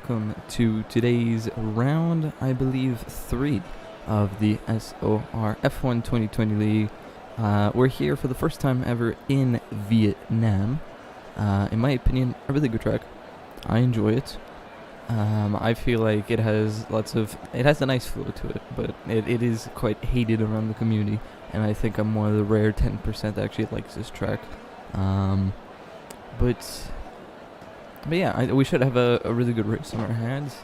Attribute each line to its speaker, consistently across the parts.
Speaker 1: welcome to today's round, I believe, 3 of the SOR F1 2020 League. We're here for the first time ever in Vietnam. In my opinion, a really good track. I enjoy it. I feel like it has a nice flow to it, but it is quite hated around the community, and I think I'm one of the rare 10% that actually likes this track. But yeah, we should have a really good race on our hands,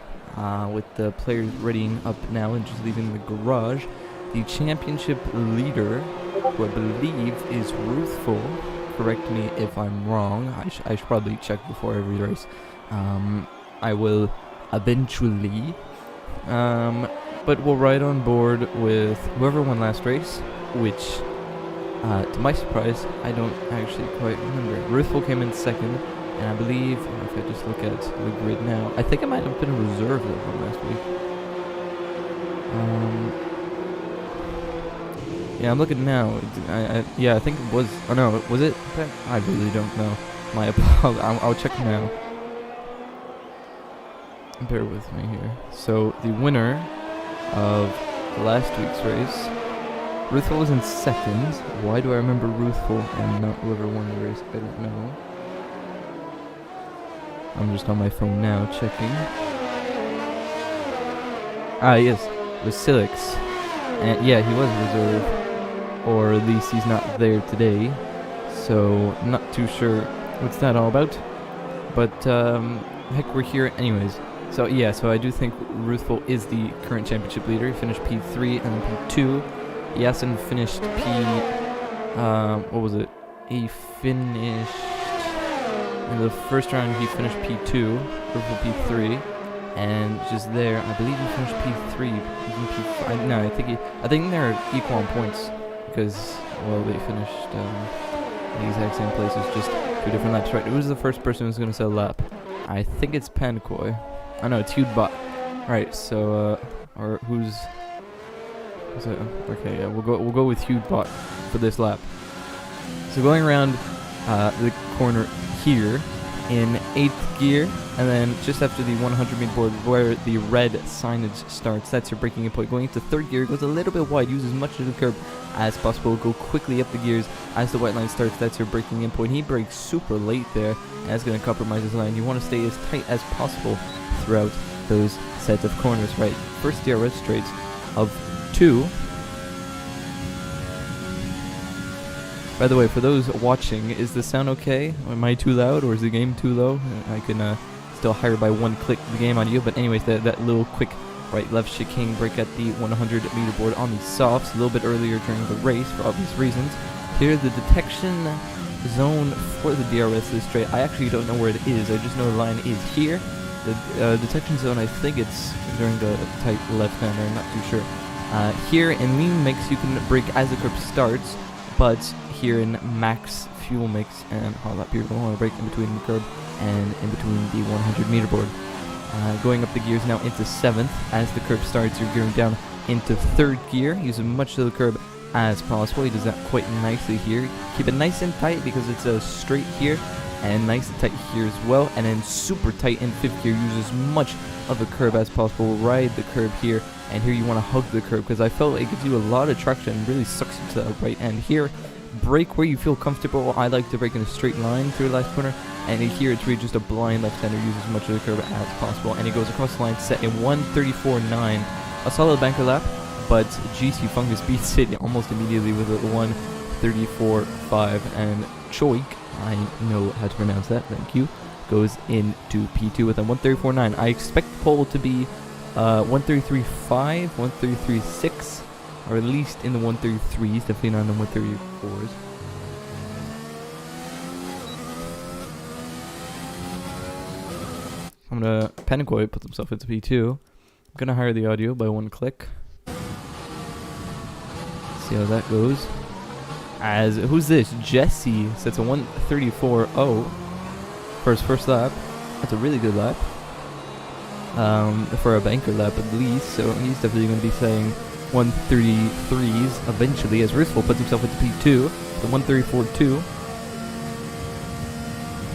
Speaker 1: with the players readying up now and just leaving the garage. The championship leader, who I believe is Ruthful, correct me if I'm wrong, I should probably check before every race. I will eventually, but we'll ride on board with whoever won last race, which, to my surprise, I don't actually quite remember. Ruthful came in second, and I believe, if I just look at the grid now, I think I might have been a reserve that won last week. Yeah, I'm looking now. Yeah, I think it was. Oh no, was it? I really don't know. My apologies. I'll check now. Bear with me here. So the winner of last week's race, Ruthful was in second. Why do I remember Ruthful and not whoever won the race? I don't know. I'm just on my phone now checking. Yes, it was Silix. And yeah, he was reserve, or at least he's not there today. So not too sure what's that all about. But heck, we're here anyways. So yeah, so I do think Ruthful is the current championship leader. He finished P3 and then P2. Yasin finished what was it? He finished in the first round. He finished P2, Ruthful P3, and just there, I believe he finished P3. Even P5. No, I think they're equal on points because, well, they finished in the exact same places, just 2 different laps. Right? Who's the first person who's gonna set a lap? I think it's Pankoi. I know it's Hudebot. Right, so or who's it? Okay, yeah, we'll go with Hudebot for this lap. So going around the corner here in 8th gear, and then just after the 100 meter board where the red signage starts, that's your braking point. Going into 3rd gear, goes a little bit wide, use as much of the curb as possible, go quickly up the gears as the white line starts. That's your braking in point. He brakes super late there, and that's going to compromise his line. You want to stay as tight as possible throughout those sets of corners. Right, first DRS straights of 2. By the way, for those watching, is the sound okay? Am I too loud, or is the game too low? I can still higher by 1 click the game audio, but anyways, that little quick right-left chicane break at the 100 meter board on the softs a little bit earlier during the race for obvious reasons. Here, the detection zone for the DRS is straight. I actually don't know where it is. I just know the line is here. The detection zone, I think it's during the tight left-hander. I'm not too sure. Here in lean mix, you can brake as the curb starts, but here in max fuel mix and hot lap here, we want to brake in between the curb and in between the 100 meter board. Going up the gears now into 7th. As the curb starts, you're gearing down into 3rd gear. Use as much of the curb as possible. He does that quite nicely here. Keep it nice and tight because it's a straight here, and nice and tight here as well. And then super tight in 5th gear. Use as much of the curb as possible. Ride the curb here, and here you want to hug the curb because I felt it gives you a lot of traction and really sucks you to the right end here. Brake where you feel comfortable. I like to brake in a straight line through the last corner, and here it's really just a blind left-hander. Use as much of the curb as possible, and he goes across the line set in 1:34.9, a solid banker lap, but GC Fungus beats it almost immediately with a 1:34.5, and Choik, I know how to pronounce that, thank you, goes into P2 with a 1:34.9. I expect pole to be 1:33.5, 1:33.6, or at least in the 1:33s, definitely not in the 1:34s. I'm gonna Pankoi put himself into P2. I'm gonna higher the audio by 1 click. See how that goes. As who's this? Jesse sets a 1:34.0 for his first lap. That's a really good lap. For a banker lap at least, so he's definitely gonna be saying 1:33s eventually, as Ruthful puts himself into P2, the 1:34.2.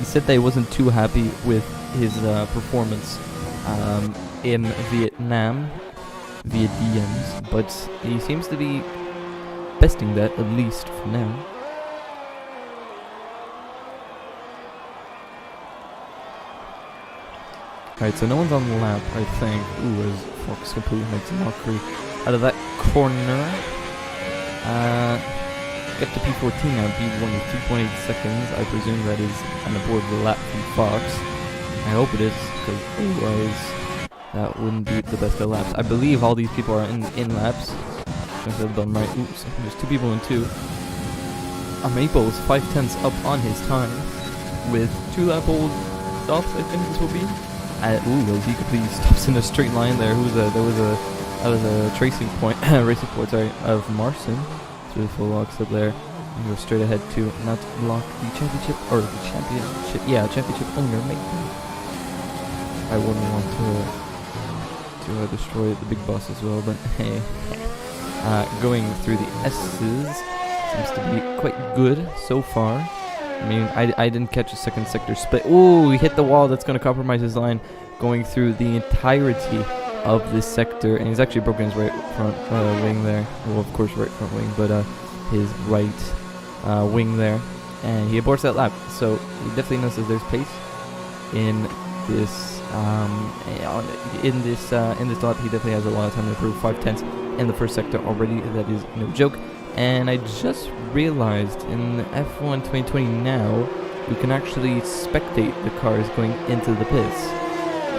Speaker 1: He said that he wasn't too happy with his performance in Vietnam via DMs, but he seems to be besting that at least for now. Alright, so no one's on the lap, I think. Ooh, as Fox completely makes a mockery out of that corner. Get to P14 now, P1 with 2.8 seconds. I presume that is on the board of the lap from Fox. I hope it is, because otherwise that wouldn't be the best of laps. I believe all these people are in laps. If I've done right. Oops, there's 2 people in 2. Maple is 5/10 up on his time with 2 lap old stops, I think this will be. Ooh, as he completely stops in a straight line there. That was a racing point, sorry, of Marson. Through the full locks up there. And go straight ahead to not lock the championship, or the championship, yeah, championship owner, Maple. I wouldn't want to destroy the big boss as well, but hey. Going through the S's seems to be quite good so far. I mean, I didn't catch a second sector split. Ooh, he hit the wall. That's going to compromise his line. Going through the entirety of this sector, and he's actually broken his right front wing there. Well, of course, right front wing, but his right wing there, and he aborts that lap. So he definitely knows that there's pace in this in this lap. He definitely has a lot of time to improve. 5/10 in the first sector already. That is no joke. And I just realized in the F1 2020 now, you can actually spectate the cars going into the pits.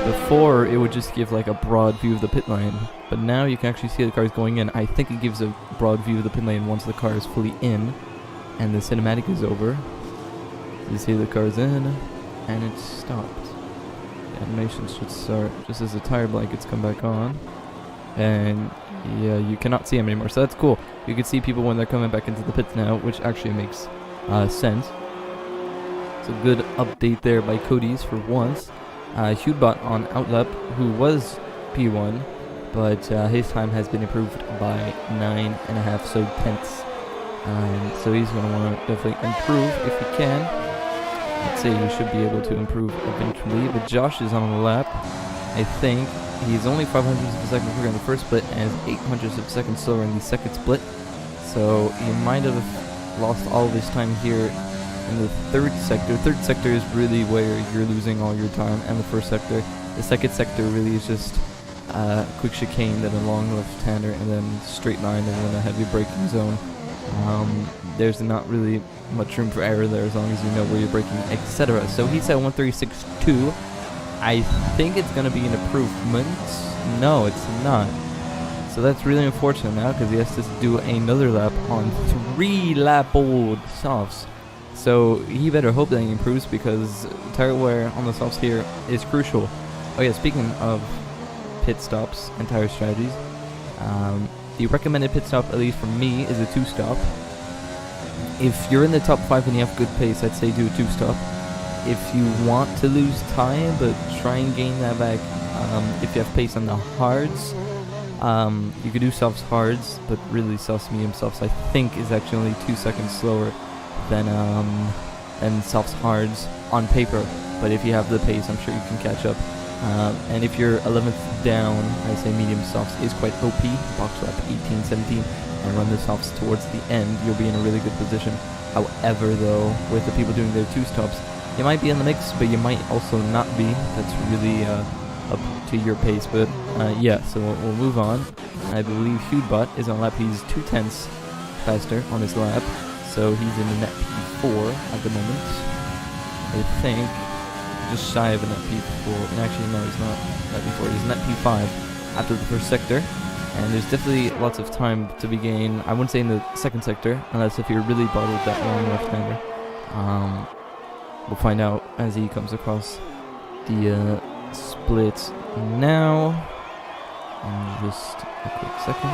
Speaker 1: Before, it would just give like a broad view of the pit lane, but now you can actually see the cars going in. I think it gives a broad view of the pit lane once the car is fully in, and the cinematic is over. You see the car's in, and it's stopped. The animation should start just as the tire blankets come back on. And yeah, you cannot see them anymore, so that's cool. You can see people when they're coming back into the pits now, which actually makes sense. It's a good update there by Cody's for once. Hudebot on outlap, who was P1, but his time has been improved by 9.5 tenths. So he's going to want to definitely improve if he can. I'd say he should be able to improve eventually, but Josh is on the lap, I think. He's only 500ths of a second quicker in the first split and is 800ths of a second slower in the second split. So he might have lost all of his time here in the third sector. Third sector is really where you're losing all your time, and the first sector. The second sector really is just quick chicane, then a long left-hander, and then straight line, and then a heavy braking zone. There's not really much room for error there as long as you know where you're braking, etc. So he's at 136.2. I think it's going to be an improvement. No, it's not. So that's really unfortunate now, because he has to do another lap on 3 lap old softs. So he better hope that he improves, because tire wear on the softs here is crucial. Oh yeah, speaking of pit stops and tire strategies, the recommended pit stop, at least for me, is a 2-stop. If you're in the top 5 and you have good pace, I'd say do a 2-stop. If you want to lose time but try and gain that back, if you have pace on the hards, you could do softs hards, but really softs medium softs I think is actually only 2 seconds slower than softs hards on paper. But if you have the pace, I'm sure you can catch up. And if you're 11th down, I say medium softs is quite OP. Box lap 18, 17, and run the softs towards the end. You'll be in a really good position. However, though, with the people doing their 2-stops, you might be in the mix, but you might also not be. That's really up to your pace. But yeah, so we'll move on. I believe Hudebot is on lap. He's 2 tenths faster on his lap, so he's in the net P4 at the moment. I think just shy of a net P4. Actually, no, he's not net P4. He's net P5 after the first sector. And there's definitely lots of time to be gained. I wouldn't say in the second sector, unless if you're really bottled that long left-hander. We'll find out as he comes across the split now. In just a quick second.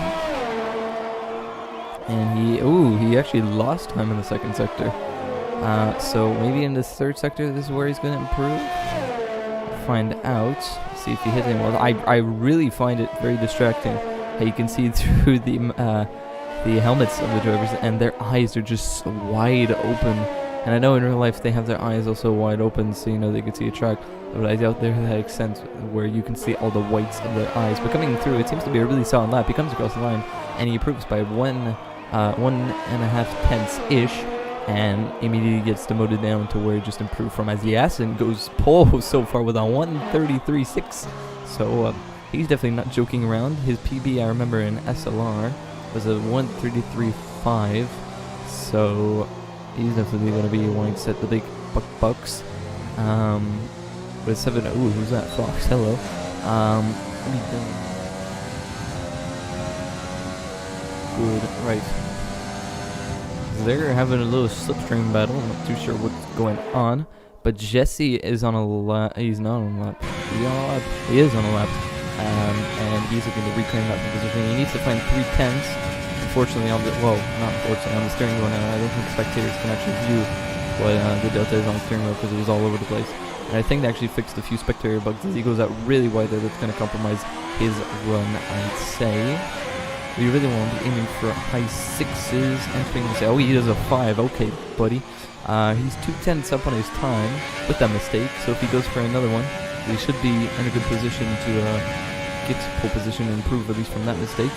Speaker 1: And he actually lost time in the second sector. So maybe in the third sector, this is where he's going to improve. Find out. See if he hits anyone. I really find it very distracting how you can see through the helmets of the drivers, and their eyes are just wide open And I know in real life they have their eyes also wide open, so you know they can see a track. But I doubt they're to that extent where you can see all the whites of their eyes. But coming through, it seems to be a really solid lap. He comes across the line, and he improves by 1.5 tenths ish, and immediately gets demoted down to where he just improved from, as Yasin goes pole so far with a 1:33.6. So he's definitely not joking around. His PB, I remember in SOR, was a 1:33.5. So he's definitely going to be wanting to set the big bucks. With 7, ooh, who's that? Fox, hello. Good, right. They're having a little slipstream battle. I'm not too sure what's going on. But Jesse is on a lap. He's not on a lap. Is he on a lap? He is on a lap. And he's looking to reclaim that position. He needs to find 3/10. Unfortunately, on the steering wheel now, I don't think spectators can actually view what the delta is on the steering wheel because it was all over the place. And I think they actually fixed a few spectator bugs as he goes out really wide there. That's going to compromise his run, I'd say. We really want to be aiming for high 6s, entering the... Oh, he does a 5. Okay, buddy. He's 2/10 up on his time with that mistake. So if he goes for another one, he should be in a good position to get to pole position and improve at least from that mistake.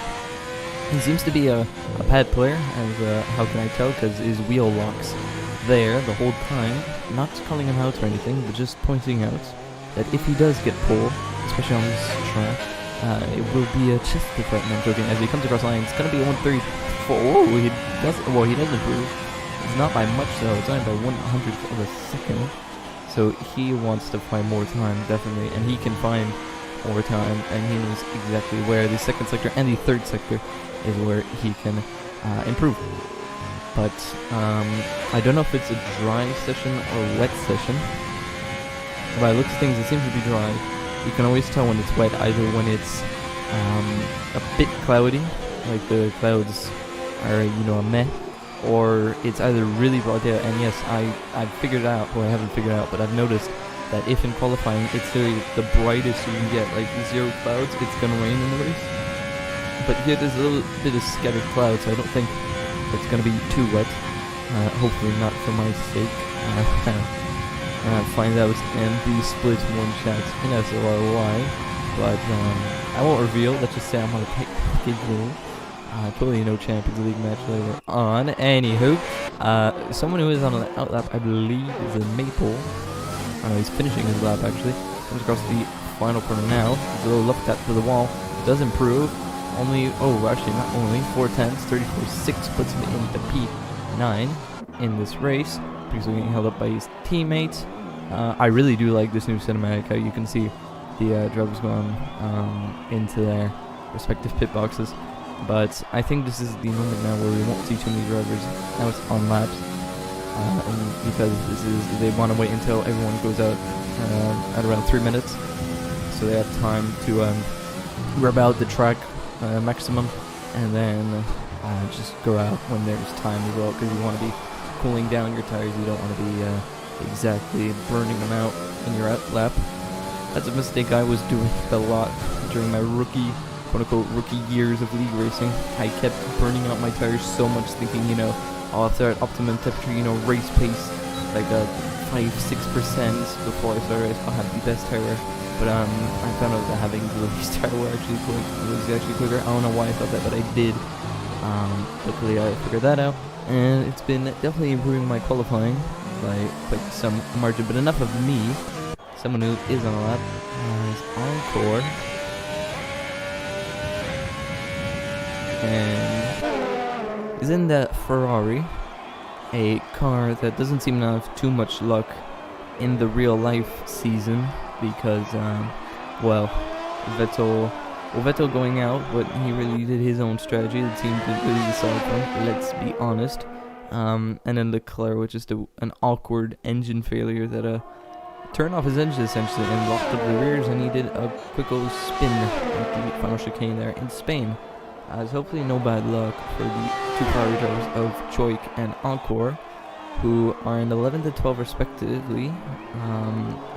Speaker 1: He seems to be a pad player, as how can I tell? Because his wheel locks there the whole time. Not calling him out or anything, but just pointing out that if he does get pole, especially on this track, it will be a chest fight. I'm joking. As he comes across the line, it's going to be 1:34. Oh, he does improve. It's not by much though. It's only by 1/100th of a second. So he wants to find more time, definitely, and he can find more time, and he knows exactly where the second sector and the third sector is where he can improve. But I don't know if it's a dry session or a wet session. By the looks of things, it seems to be dry. You can always tell when it's wet, either when it's a bit cloudy, like the clouds are, a meh, or it's either really broad day. And yes, I've figured out, well, I haven't figured out, but I've noticed that if in qualifying it's the brightest you can get, like 0 clouds, it's going to rain in the race. But here there's a little bit of scattered clouds, so I don't think it's going to be too wet. Hopefully not for my sake. Find out and be split one shot in SOR. But I won't reveal. Let's just say I'm on a tight schedule. Totally no Champions League match later on. Anywho, someone who is on an outlap, I believe, is a Maple. He's finishing his lap actually. Comes across the final corner now. He's a little left tap to the wall. Does improve. Only, actually not only, 4/10, 34.6 puts him into P9 in this race. He's getting held up by his teammates. I really do like this new cinematic, how you can see the drivers going into their respective pit boxes. But I think this is the moment now where we won't see too many drivers out on laps. And because they want to wait until everyone goes out at around 3 minutes. So they have time to rub out the track maximum, and then just go out when there's time as well, because you want to be cooling down your tires. You don't want to be exactly burning them out in your lap. That's a mistake I was doing a lot during my quote-unquote rookie years of league racing. I kept burning out my tires so much, thinking, I'll have to at optimum temperature, race pace, like 5-6% before I started. I'll have the best tire. But I found out that having the least tire was actually quicker. I don't know why I thought that, but I did. Luckily I figured that out, and it's been definitely improving my qualifying by quite some margin. But enough of me. Someone who is on a lap is Encore, and is in the Ferrari, a car that doesn't seem to have too much luck in the real life season. Because, Vettel going out, but he really did his own strategy. The team did really decide for him, let's be honest. And then Leclerc, which is an awkward engine failure that turned off his engine essentially and locked up the rears, and he did a quick old spin at the final chicane there in Spain. So hopefully no bad luck for the two Ferrari drivers of Choik and Encore, who are in 11th and 12th respectively.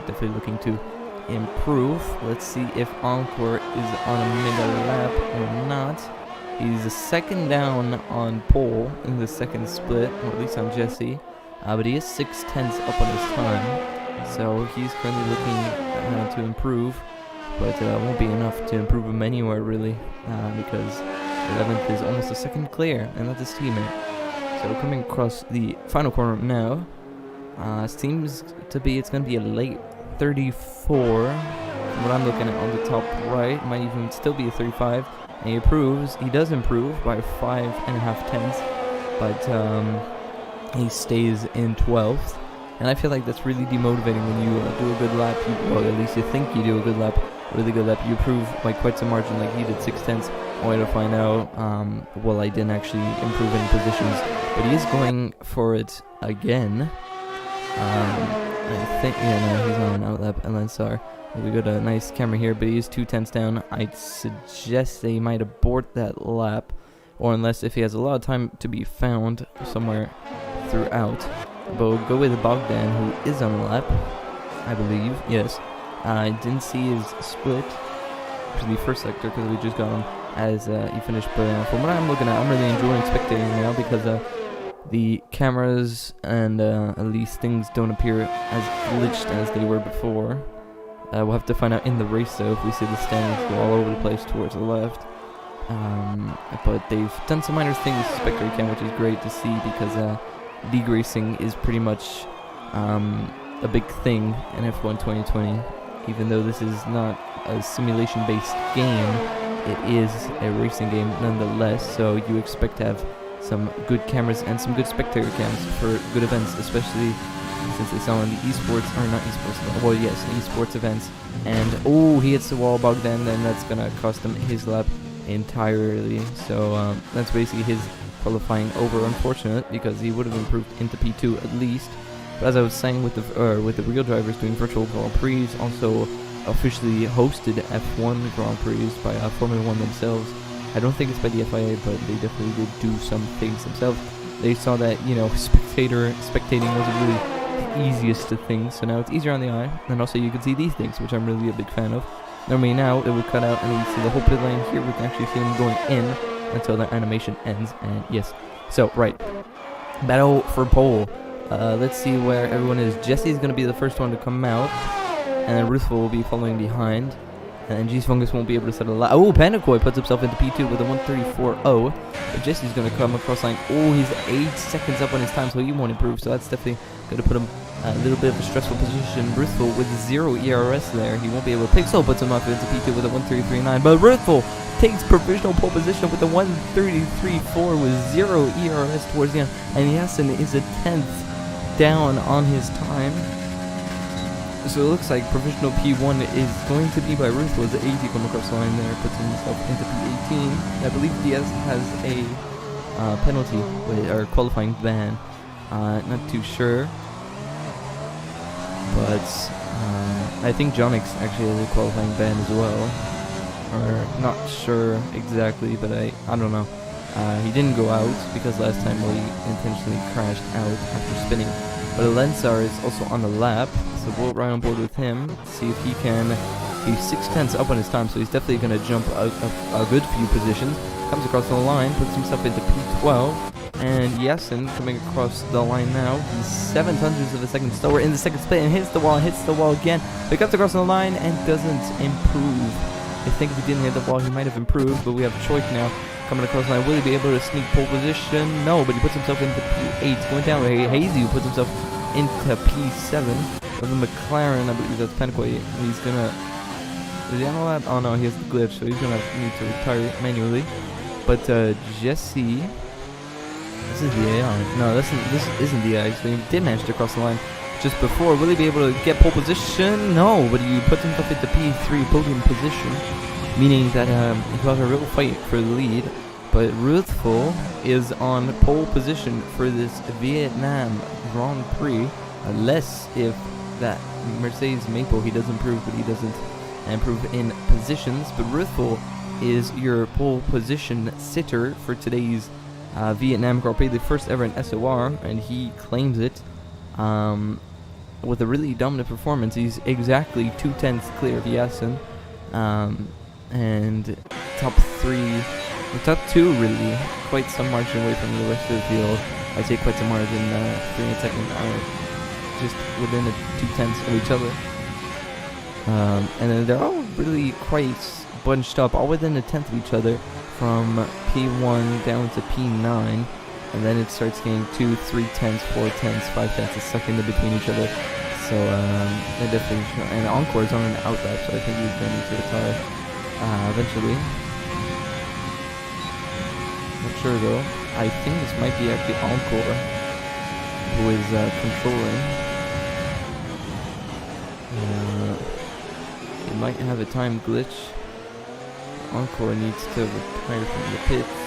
Speaker 1: Definitely looking to improve. Let's see if Encore is on a middle lap or not. He's a second down on pole in the second split, or at least on Jesse. but he is 6/10 up on his time, so he's currently looking to improve, but won't be enough to improve him anywhere really, because 11th is almost a second clear, and that's his teammate. So coming across the final corner now, seems to be it's going to be a late 34. From what I'm looking at on the top right, might even still be a 35. And he does improve by 5.5 tenths, but he stays in 12th. And I feel like that's really demotivating when you do a good lap, or at least you think you do a good lap, really good lap, you improve by quite some margin, like he did 6/10, only to find out, well, I didn't actually improve any positions, but he is going for it again. I think, yeah, no, he's on an outlap, and then SOR. We got a nice camera here, but he is 2/10 down. I'd suggest that he might abort that lap, or unless if he has a lot of time to be found somewhere throughout. But we'll go with Bogdan, who is on a lap, I believe. Yes. I didn't see his split for the first sector because we just got him as he finished. But from what I'm looking at, I'm really enjoying spectating now because the cameras and at least things don't appear as glitched as they were before. We'll have to find out in the race though if we see the standings go all over the place towards the left. But they've done some minor things with spectator cam, which is great to see because league racing is pretty much a big thing in F1 2020. Even though this is not a simulation-based game, it is a racing game nonetheless, so you expect to have some good cameras and some good spectator cams for good events, especially since it's on the esports, or not esports, well yes, esports events. And oh, he hits the wall, Bogdan, then that's gonna cost him his lap entirely. So that's basically his qualifying over. Unfortunate, because he would have improved into P2 at least. But as I was saying, with the real drivers doing virtual Grand Prix, also officially hosted F1 Grand Prix by Formula 1 themselves. I don't think it's by the FIA, but they definitely did do some things themselves. They saw that, you know, spectating wasn't really the easiest of things, so now it's easier on the eye. And also you can see these things, which I'm really a big fan of. Normally now it would cut out and we see the whole pit lane. Here we can actually see them going in until the animation ends. And yes, so right, battle for pole. Let's see where everyone is. Jesse's going to be the first one to come out, and then Ruthful will be following behind, and G's Fungus won't be able to settle a lap. Oh, Pandakoi puts himself into P2 with a 1:34.0, but Jesse's going to come across line. Oh, he's 8 seconds up on his time, so he won't improve, so that's definitely going to put him a little bit of a stressful position. Ruthful with 0 ERS there, he won't be able to pick, so puts him up into P2 with a 1:33.9, but Ruthful takes provisional pole position with a 1:33.4 with 0 ERS towards the end, and Yasin is a 10th down on his time. So it looks like provisional P1 is going to be by Ruthful as the 80 come across the line there, puts himself into P18. I believe DS has a penalty or qualifying ban. Not too sure, but I think Jonix actually has a qualifying ban as well, or not sure exactly, but I don't know. He didn't go out because last time we intentionally crashed out after spinning. But Lensar is also on the lap, so we'll ride on board with him, see if he can. He's 6/10 up on his time, so he's definitely going to jump a good few positions. Comes across the line, puts himself into P12, and Yasin coming across the line now. He's 0.07 of a second slower in the second split and hits the wall again. But he comes across the line and doesn't improve. I think if he didn't hit the wall, he might have improved, but we have Choik now coming across the line. Will he be able to sneak pole position? No, but he puts himself into P8. Going down with Hazy, who puts himself into P7. With the McLaren, I believe that's Penquay. He's gonna... Is he on the lap? Oh no, he has the glitch, so he's gonna need to retire manually. But Jesse... This is the AI. No, this isn't the AI, so he did manage to cross the line just before. Will he be able to get pole position? No, but he puts himself into P3 podium position, meaning that he has a real fight for the lead. But Ruthful is on pole position for this Vietnam Grand Prix, unless if that Mercedes Maple, he does improve, but he doesn't improve in positions. But Ruthful is your pole position sitter for today's Vietnam Grand Prix, the first ever in SOR, and he claims it with a really dominant performance. He's exactly 2/10 clear of Yasin, and top 3 The top two really quite some margin away from the rest of the field. I say quite some margin. 3 and second are just within the 2/10 of each other. And then they're all really quite bunched up, all within a tenth of each other, from P1 down to P9. And then it starts getting 2, 3/10, 4/10, 5/10 a second in between each other. So they definitely should. And Encore's on an outlap, so I think he's going to need to retire eventually. Not sure though. I think this might be actually Encore who is controlling. He might have a time glitch. Encore needs to retire from the pits.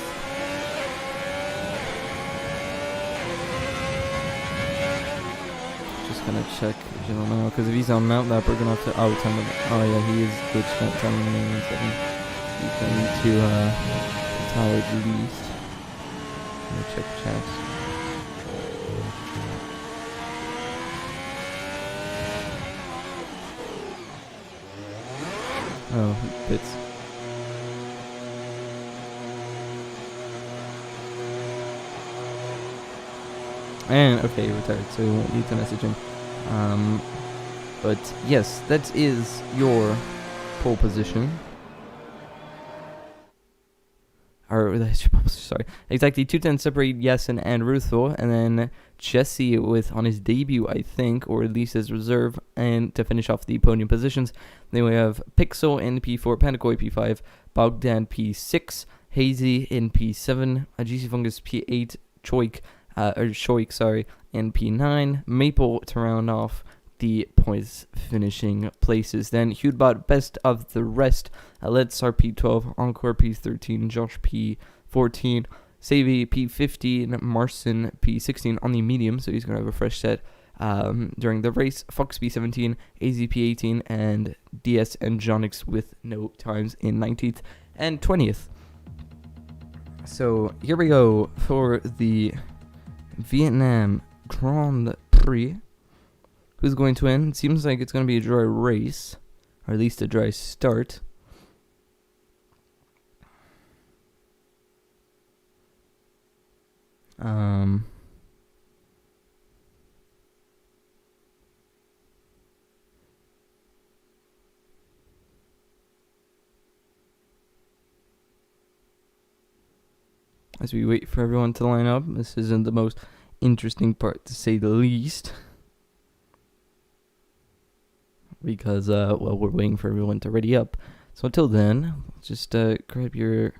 Speaker 1: Just gonna check, I don't know, because if he's on mount lap, we're gonna have to time him. Oh yeah, he is glitched that time in 1 second. He's gonna need to retire at least. Let me check chat. Oh, bits. And okay, he retired, so we won't need to message him. But yes, that is your pole position. Or that's your pole position, sorry. Exactly, 210 separate Yasin and Ruthvo, and then Jesse with on his debut, I think, or at least his reserve, and to finish off the podium positions. Then we have Pixel in P4, Pandakoy P5, Bogdan P6, Hazy in P7, Ajisi Fungus P8, Shoik, in P9, Maple to round off the points finishing places. Then Hudebot best of the rest, Letsar P12, Encore P13, Josh P14, Savy P15, Marcin P16 on the medium, so he's going to have a fresh set during the race, Fox P17, AZ P18, and DS and Jonix with no times in 19th and 20th. So here we go for the Vietnam Grand Prix. Who's going to win? It seems like it's going to be a dry race, or at least a dry start. As we wait for everyone to line up, this isn't the most interesting part, to say the least. Because, well, we're waiting for everyone to ready up. So until then, just grab your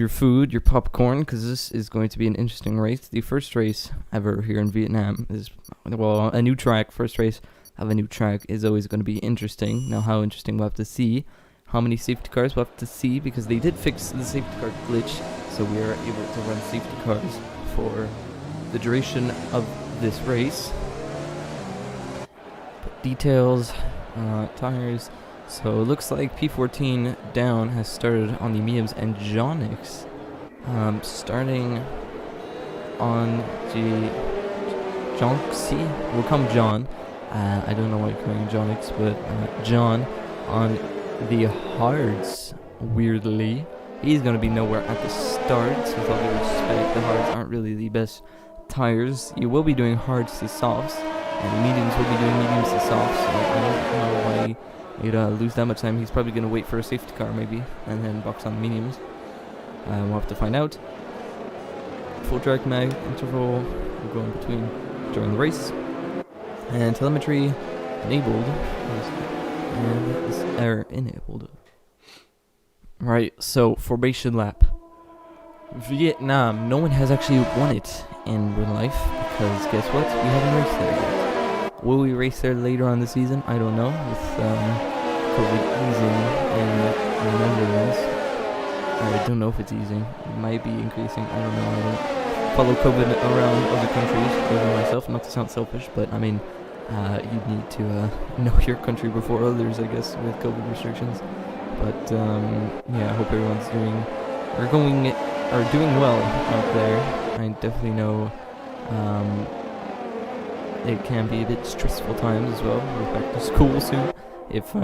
Speaker 1: food, your popcorn, because this is going to be an interesting race. The first race ever here in Vietnam is, well, a new track. First race of a new track is always going to be interesting. Now, how interesting, we'll have to see. How many safety cars, we'll have to see, because they did fix the safety car glitch. So we are able to run safety cars for the duration of this race. Details, tires. So it looks like P14 down has started on the mediums, and Jonix starting on the Jonxi. Will come John. I don't know why you're calling Jonix, but John on the hards. Weirdly, he's going to be nowhere at the start. With all due respect, the hards aren't really the best tires. You will be doing hards to softs, and mediums will be doing mediums to softs. So I don't know why you'd lose that much time. He's probably going to wait for a safety car maybe, and then box on mediums. We'll have to find out. Full track mag interval will go in between during the race, and telemetry enabled, and this error enabled. Right, so formation lap. Vietnam, no one has actually won it in real life, because guess what? We haven't raced there yet. Will we race there later on the season? I don't know, with COVID easing in the Netherlands. I don't know if it's easing. It might be increasing. I don't know. I don't follow COVID around other countries, even myself, not to sound selfish, but I mean, you need to know your country before others, I guess, with COVID restrictions. But yeah, I hope everyone's doing well out there. I definitely know it can be a bit stressful times as well. We're back to school soon, if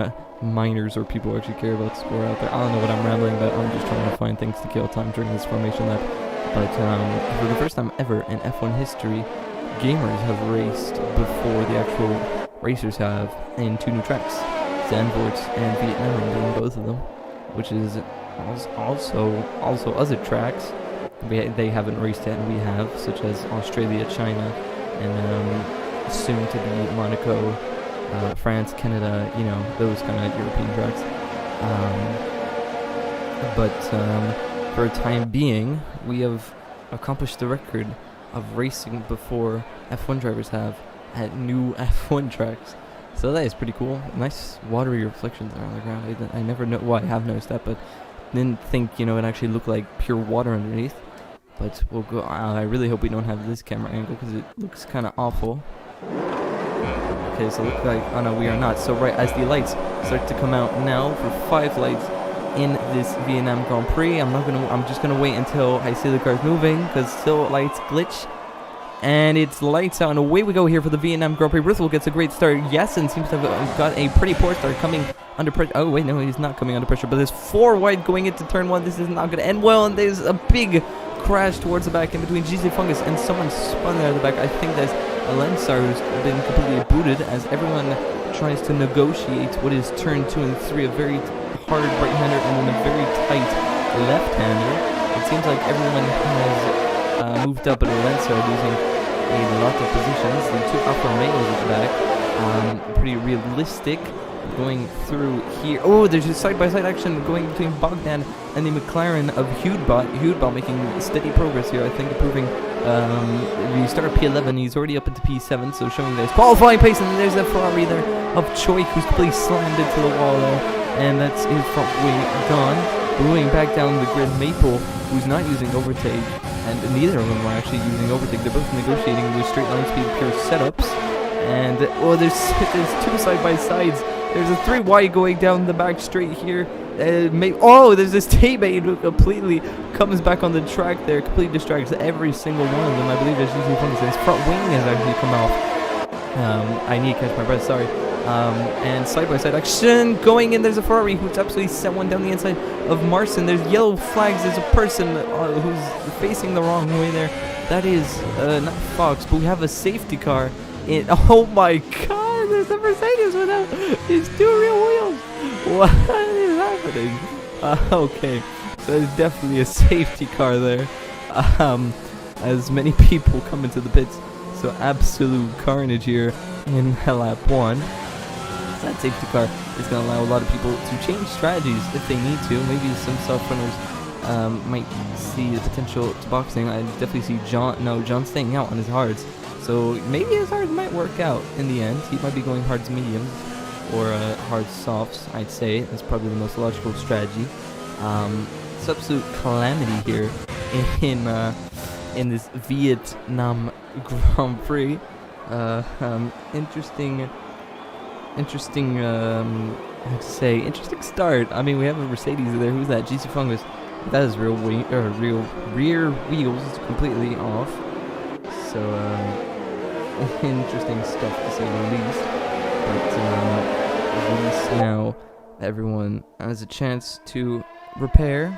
Speaker 1: miners or people actually care about score out there. I don't know what I'm rambling about. I'm just trying to find things to kill time during this formation lap. But for the first time ever in F1 history, gamers have raced before the actual racers have in 2 new tracks, Zandvoort and Vietnam being both of them, which is also other tracks they haven't raced yet and we have, such as Australia, China, and soon to be Monaco, France, Canada, you know, those kind of European tracks. But for a time being, we have accomplished the record of racing before F1 drivers have at new F1 tracks. So that is pretty cool. Nice watery reflections there on the ground. I never know. Well, I have noticed that, but didn't think, you know, it actually looked like pure water underneath. But we'll go. I really hope we don't have this camera angle because it looks kind of awful. Okay, so it looks like, oh no, we are not. So right as the lights start to come out now for 5 lights in this Vietnam Grand Prix, I'm just gonna wait until I see the cars moving because still lights glitch. And it's lights out, and away we go here for the Vietnam Grand Prix. Bristol gets a great start, yes, and seems to have got a pretty poor start coming under pressure. Oh, wait, no, he's not coming under pressure, but there's 4 wide going into turn 1. This is not going to end well, and there's a big crash towards the back in between GC Fungus and someone spun there at the back. I think that's Alensar who's been completely booted as everyone tries to negotiate what is turn 2 and 3, a very hard right-hander and then a very tight left-hander. It seems like everyone has moved up, but Alensar losing a lot of positions. The 2 Alfa Romeos at the back, pretty realistic going through here. Oh, there's a side-by-side action going between Bogdan and the McLaren of Hudebot. Hudebot making steady progress here, I think, improving. We start at P11, he's already up into P7, so showing there's qualifying pace, and there's a Ferrari there of Choi, who's completely slammed into the wall there, and that's his front wing gone. Moving back down the grid, Maple, who's not using overtake, and neither of them are actually using overtake. They're both negotiating with straight line speed pure setups. And oh, there's 2 side-by-sides. There's a 3 wide going down the back straight here. Oh, there's this teammate who completely comes back on the track there, completely distracts every single one of them. I believe there's GC Fungus. His front wing has actually come off. I need to catch my breath, sorry. And side-by-side action going in. There's a Ferrari who's absolutely sent one down the inside of Marson. There's yellow flags. There's a person who's facing the wrong way there. That is not Fox, but we have a safety car. Oh my god, there's a Mercedes without his 2 real wheels. What is happening? Okay, so there's definitely a safety car there. As many people come into the pits. So absolute carnage here in lap 1. That safety car is going to allow a lot of people to change strategies if they need to. Maybe some soft runners might see the potential to boxing. I definitely see John staying out on his hards. So maybe his hards might work out in the end. He might be going hards mediums or hard softs, I'd say. That's probably the most logical strategy. It's absolute calamity here in this Vietnam Grand Prix. Interesting, how to say, interesting start. I mean, we have a Mercedes there. Who's that? GC Fungus. That is real rear wheels completely off. So, interesting stuff to say the least. But at least now everyone has a chance to repair.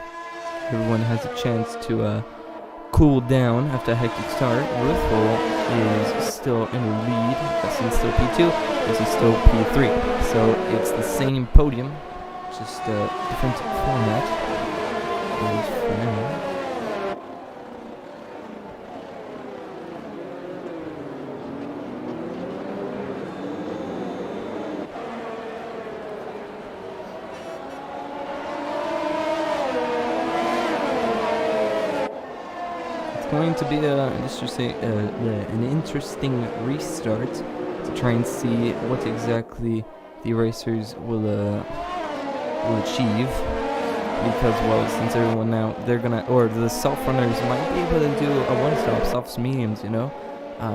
Speaker 1: Everyone has a chance to cool down after a hectic start. Ruthful is still in the lead. He's still P2. He's still P3. So it's the same podium, just a different format. At least for now. Going to be an interesting restart to try and see what exactly the racers will achieve, because well, since everyone now the self runners might be able to do a one-stop softs mediums, you know,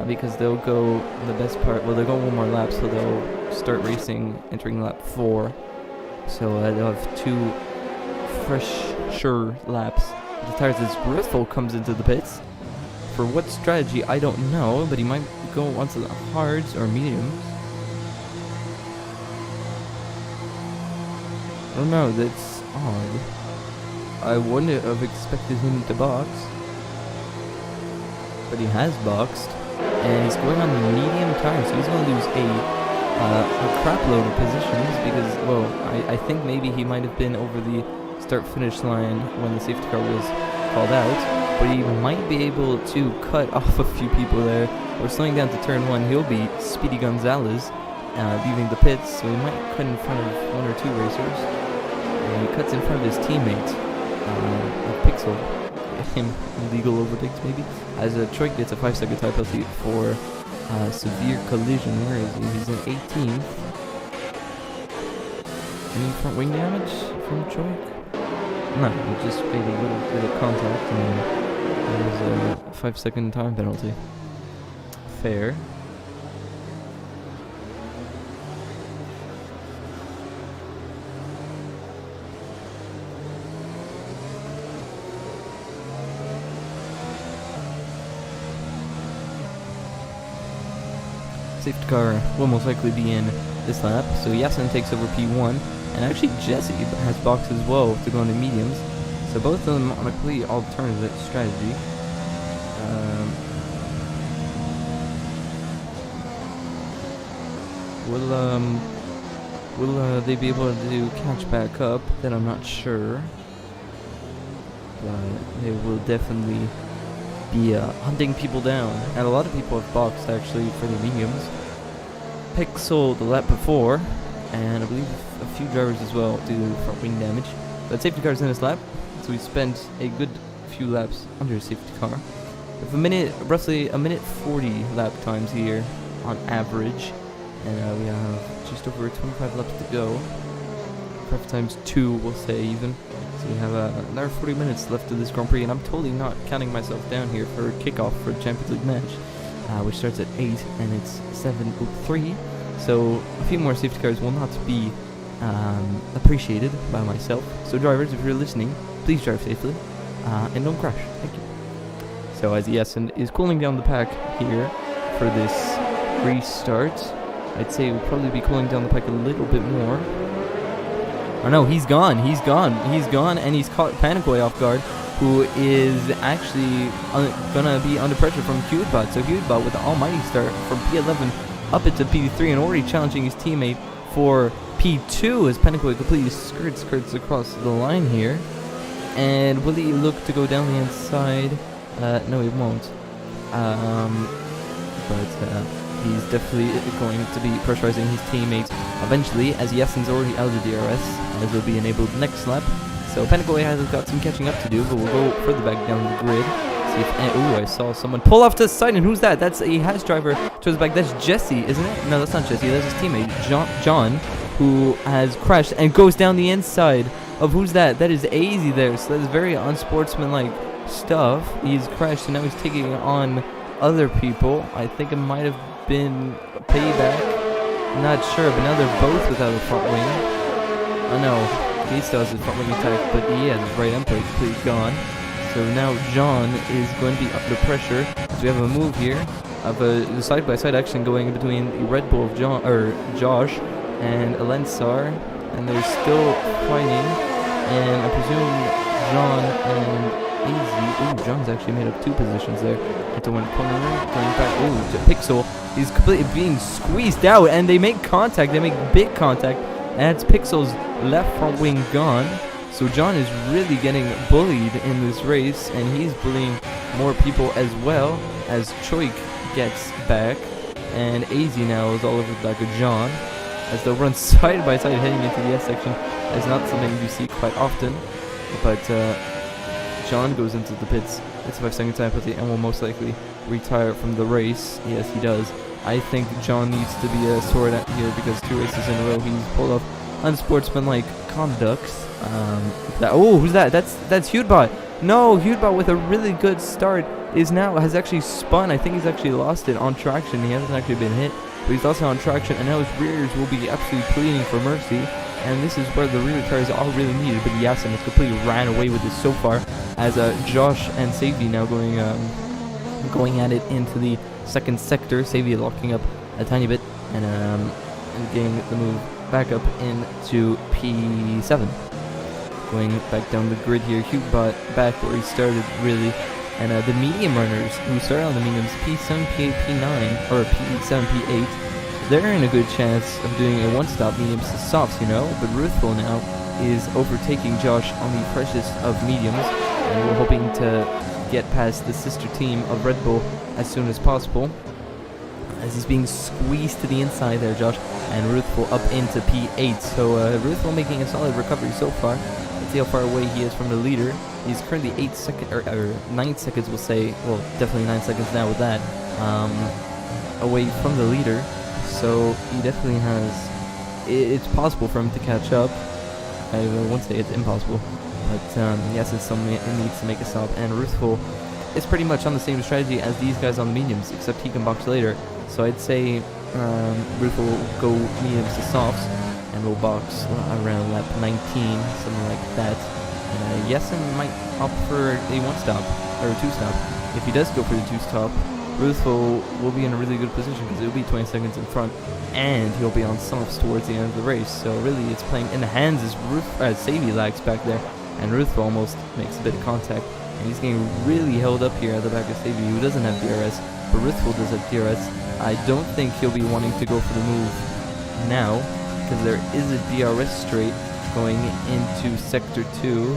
Speaker 1: because they'll go the best part. Well, they'll go one more lap, so they'll start racing entering lap 4. So they'll have 2 fresher laps. The tires as Ruthful comes into the pits. For what strategy, I don't know, but he might go onto the hards or mediums. Oh no, that's odd. I wouldn't have expected him to box. But he has boxed. And he's going on the medium tire, so he's going to lose a crap load of positions because, well, I think maybe he might have been over the start-finish line when the safety car was called out. But he might be able to cut off a few people there. We're slowing down to turn 1. He'll be Speedy Gonzalez, leaving the pits, so he might cut in front of 1 or 2 racers. And he cuts in front of his teammate, Pixel. Him illegal overtakes maybe. As Troy gets a 5-second time penalty for severe collision. Where is he? He's in 18th. Any front wing damage from Troy? No, he just made a little bit of contact and it was a 5-second time penalty. Fair. Safety car will most likely be in this lap, so Yasin takes over P1, and actually Jesse has boxed as well to go into mediums, so both of them on a completely alternative strategy. Will they be able to catch back up? Then I'm not sure, but they will definitely be hunting people down, and a lot of people have boxed actually for the mediums. Pixel the lap before, and I believe a few drivers as well due to front wing damage. But safety car's in this lap, so we spent a good few laps under a safety car. With roughly a minute 40 lap times here on average, and we have just over 25 laps to go. 5 times 2, we'll say even. So we have another 40 minutes left of this Grand Prix, and I'm totally not counting myself down here for kickoff for the Champions League match, which starts at 8 and it's 7:03. So a few more safety cars will not be appreciated by myself. So drivers, if you're listening, please drive safely and don't crash. Thank you. So as Yasin is cooling down the pack here for this restart, I'd say we'll probably be cooling down the pack a little bit more. Oh no, he's gone, and he's caught Panagoi off guard, who is actually gonna be under pressure from Hudebot. So Hudebot with the almighty start from P11 up into P3 and already challenging his teammate for P2 as Panagoi completely skirts across the line here. And will he look to go down the inside? No, he won't. But he's definitely going to be pressurizing his teammates eventually, as Yasin's already out of the DRS, as will be enabled next lap. So Panagoi has got some catching up to do, but we'll go further back down the grid. See if, ooh, I saw someone pull off to the side, and who's that? That's a Haas driver towards the back. That's Jesse, isn't it? No, that's not Jesse. That's his teammate, John, who has crashed and goes down the inside of who's that? That is AZ there. So that's very unsportsmanlike stuff. He's crashed, and now he's taking on other people. I think it might have been a payback. I'm not sure, but now they're both without a front wing. Oh no, he still has his front wing attack, but he has his right end plate completely gone. So now John is going to be under pressure. So we have a move here of a side-by-side action going in between the Red Bull of Josh and Alensar, and they're still fighting. And I presume John and AZ. Ooh, John's actually made up 2 positions there. Into one corner, going back. Ooh, to Pixel. He's completely being squeezed out, and they make contact. They make big contact, and it's Pixel's left front wing gone. So John is really getting bullied in this race, and he's bullying more people as well as Choik gets back, and AZ now is all over the back of John as they'll run side by side heading into the S section. That's not something you see quite often, but John goes into the pits. It's a 5-second time penalty and will most likely retire from the race. Yes, he does. I think John needs to be a sword out here because 2 races in a row he's pulled off unsportsmanlike conducts. Who's that? That's Hudebot. No, Hudebot with a really good start has actually spun. I think he's actually lost it on traction. He hasn't actually been hit, but he's also on traction, and now his rears will be absolutely pleading for mercy. And this is where the rear tires are really needed, but Yasin has completely ran away with this so far, as Josh and Savy now going at it into the second sector. Savy locking up a tiny bit and getting the move back up into P7. Going back down the grid here, Hubot back where he started, really. And the medium runners who started on the mediums, P7, P8, P9, or P7, P8, they're in a good chance of doing a one-stop mediums to softs, you know. But Ruthful now is overtaking Josh on the freshest of mediums, and we're hoping to get past the sister team of Red Bull as soon as possible. As he's being squeezed to the inside there, Josh, and Ruthful up into P8. So Ruthful making a solid recovery so far. Let's see how far away he is from the leader. He's currently 8 seconds, or 9 seconds, we'll say. Well, definitely 9 seconds now with that. Away from the leader. So he definitely has. It's possible for him to catch up. I won't say it's impossible, but yes, it needs to make a stop. And Ruthful is pretty much on the same strategy as these guys on the mediums, except he can box later. So I'd say Ruthful will go mediums to softs, and will box around lap 19, something like that. Yesin might opt for a one-stop, or a two-stop. If he does go for the two-stop, Ruthful will be in a really good position because he'll be 20 seconds in front, and he'll be on softs towards the end of the race. So really, it's playing in the hands as Savy lags back there, and Ruthful almost makes a bit of contact, and he's getting really held up here at the back of Savy, who doesn't have DRS, but Ruthful does have DRS. I don't think he'll be wanting to go for the move now, because there is a DRS straight going into Sector 2.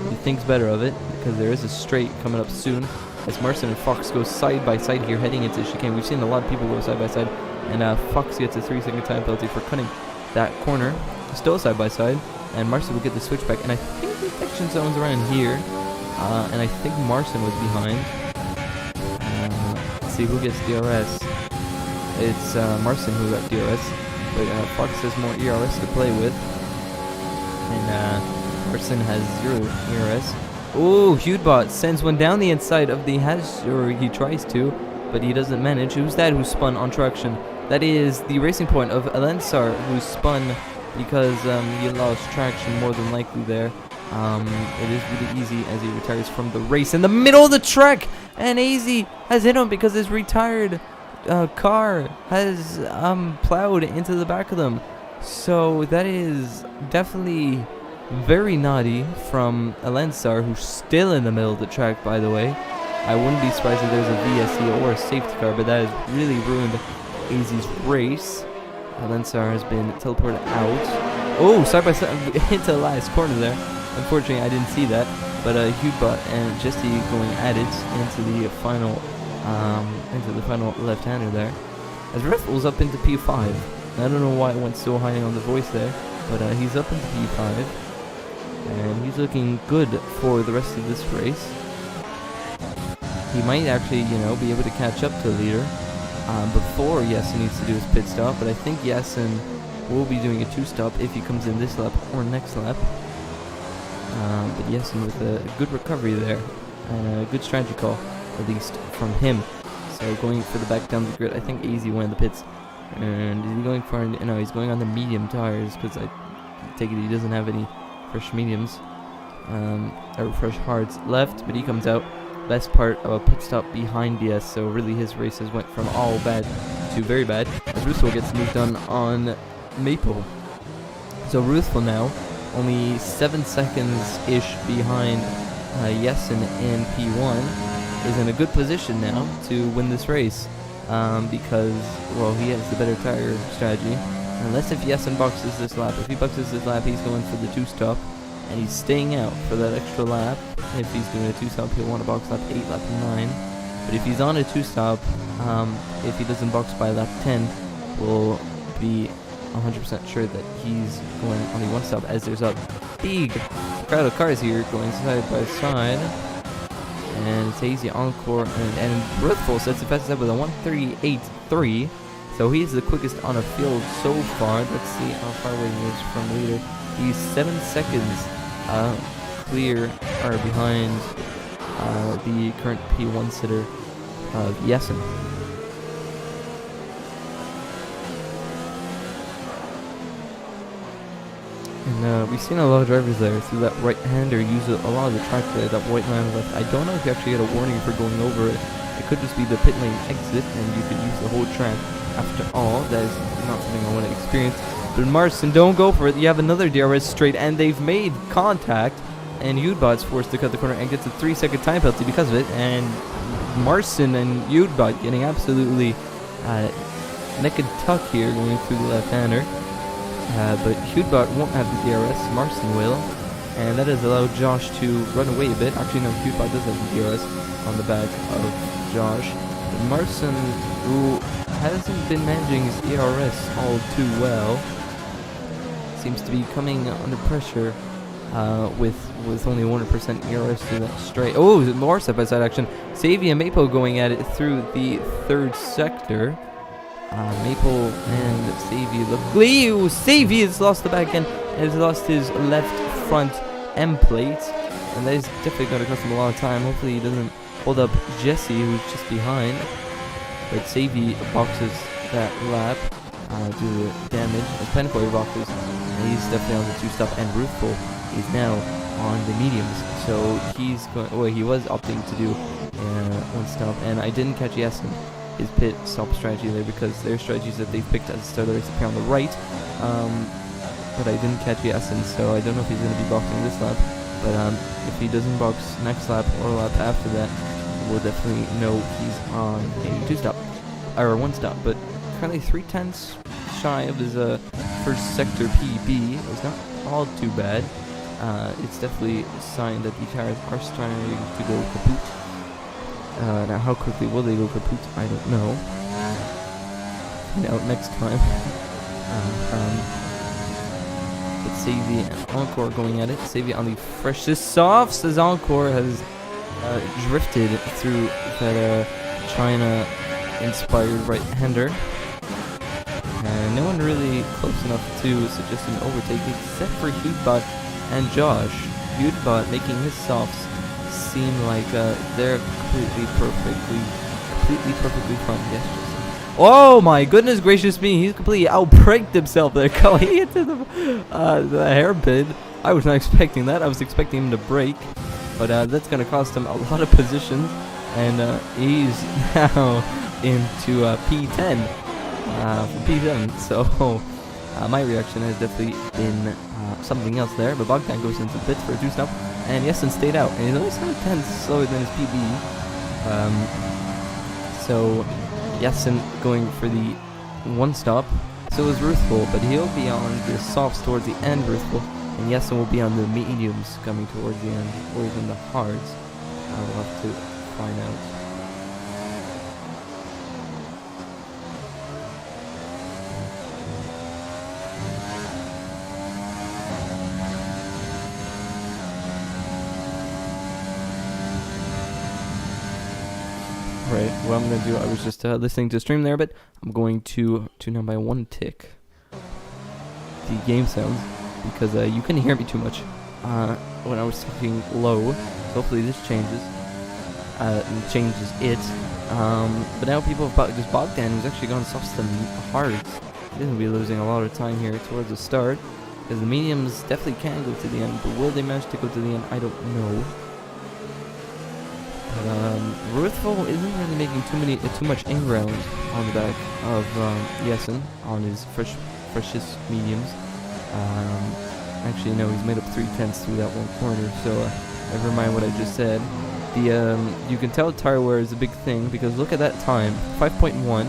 Speaker 1: He thinks better of it, because there is a straight coming up soon, as Marson and Fox go side by side here heading into chicane. We've seen a lot of people go side by side, and Fox gets a 3-second time penalty for cutting that corner. Still side by side, and Marson will get the switchback, and I think the infection zone's around here, and I think Marson was behind. Let's see who gets DRS. It's Marson who got DRS, but Fox has more ERS to play with, and Marson has 0 ERS. Oh, Hudebot sends one down the inside of the hatch, or he tries to, but he doesn't manage. Who's that who spun on traction? That is the Racing Point of Alensar, who spun because he lost traction more than likely there. It is really easy as he retires from the race in the middle of the track, and AZ has hit him because his retired car has plowed into the back of them. So that is definitely very naughty from Alensar, who's still in the middle of the track, by the way. I wouldn't be surprised if there's a VSC or a safety car, but that has really ruined AZ's race. Alensar has been teleported out. Oh, side by side into the last corner there. Unfortunately, I didn't see that, but Hubot and Jesse going at it into the final left-hander there. As Ruffles up into P5. I don't know why it went so high on the voice there, but he's up into P5. And he's looking good for the rest of this race. He might actually, be able to catch up to the leader before Yasin needs to do his pit stop. But I think Yasin will be doing a 2-stop if he comes in this lap or next lap. But Yasin with a good recovery there. And a good strategy call, at least from him. So going for the back down the grid. I think AZ went in the pits. And is he going for... No, he's going on the medium tires, because I take it he doesn't have any fresh mediums or fresh hards left, but he comes out best part of a pit stop behind DS. So really his races went from all bad to very bad as Ruthful gets moved on Maple. So Ruthful now only 7 seconds ish behind Yesin in P1, is in a good position now to win this race because, well, he has the better tire strategy. Unless if Yesin boxes this lap. If he boxes this lap, he's going for the 2-stop, and he's staying out for that extra lap. If he's doing a 2-stop, he'll want to box lap 8, lap 9. But if he's on a 2-stop, if he doesn't box by lap 10, we'll be 100% sure that he's going on the 1-stop, as there's a big crowd of cars here going side by side. And it's AZ Encore, and Ruthful sets the fastest up with a 1:38.3. So he's the quickest on a field so far. Let's see how far away he is from the leader. He's 7 seconds clear or behind the current P1 sitter of Yesin. And we've seen a lot of drivers there. So that right-hander use a lot of the track there, that white line left. I don't know if you actually get a warning for going over it. It could just be the pit lane exit, and you could use the whole track. After all, that is not something I want to experience. But Marston, don't go for it. You have another DRS straight, and they've made contact. And Udbot's forced to cut the corner and gets a 3-second time penalty because of it. And Marston and Udbot getting absolutely neck and tuck here going through the left-hander. But Udbot won't have the DRS. Marston will. And that has allowed Josh to run away a bit. Actually, no, Udbot does have the DRS on the back of Josh. But Marston, who hasn't been managing his ERS all too well, seems to be coming under pressure. With only 100% ERS through that straight. Oh, more side-by-side action. Savy and Maple going at it through the third sector. Maple and Savy look. Ooh, Savy has lost the back end and has lost his left front end plate. And that is definitely going to cost him a lot of time. Hopefully he doesn't hold up Jesse, who's just behind. But Savy boxes that lap due to damage. As Pencoy boxes, and he's definitely on the 2-stop, and Ruthful is now on the mediums, so he's going. Well, he was opting to do 1 stop, and I didn't catch Yasin his pit stop strategy there because their strategies that they've picked at the start of the race appear on the right. But I didn't catch Yasin, so I don't know if he's going to be boxing this lap. But if he doesn't box next lap or lap after that, we'll definitely know he's on a 2-stop or 1 stop. But currently 3/10 shy of his first sector PB. It's not all too bad. It's definitely a sign that the tires are starting to go kaput. Now, how quickly will they go kaput? I don't know. Find out next time. But Savy and Encore going at it. Savy on the freshest softs as Encore has drifted through that China-inspired right-hander. And no one really close enough to suggest an overtake except for Udbot and Josh. Udbot making his softs seem like they're completely perfectly fine. Yes, Jason. Oh my goodness gracious me! He's completely outbraked himself there, going into the hairpin. I was not expecting that. I was expecting him to brake, but that's going to cost him a lot of positions, and he's now into P10 from P7. So my reaction has definitely been something else there, but Bogdan goes into the pits for a 2-stop, and Yasin stayed out, and he's only 7/10 slower than his PB. So Yasin going for the 1-stop. So is Ruthful, but he'll be on the softs towards the end, Ruthful, and Yasin will be on the mediums coming towards the end, or even the hards. I will have to find out. Right, what I'm going to do, I was just listening to stream there, but I'm going to tune down by 1 tick the game sounds, because you couldn't hear me too much when I was talking low, so hopefully this changes it. But now people have just Bogdan, who's actually gone soft to hards. He's going to be losing a lot of time here towards the start, because the mediums definitely can go to the end, but will they manage to go to the end? I don't know. Ruthful isn't really making too much in-ground on the back of Yasin on his freshest mediums. Actually, no, he's made up 3/10 through that one corner, so never mind what I just said. You can tell tire wear is a big thing, because look at that time, 5.1,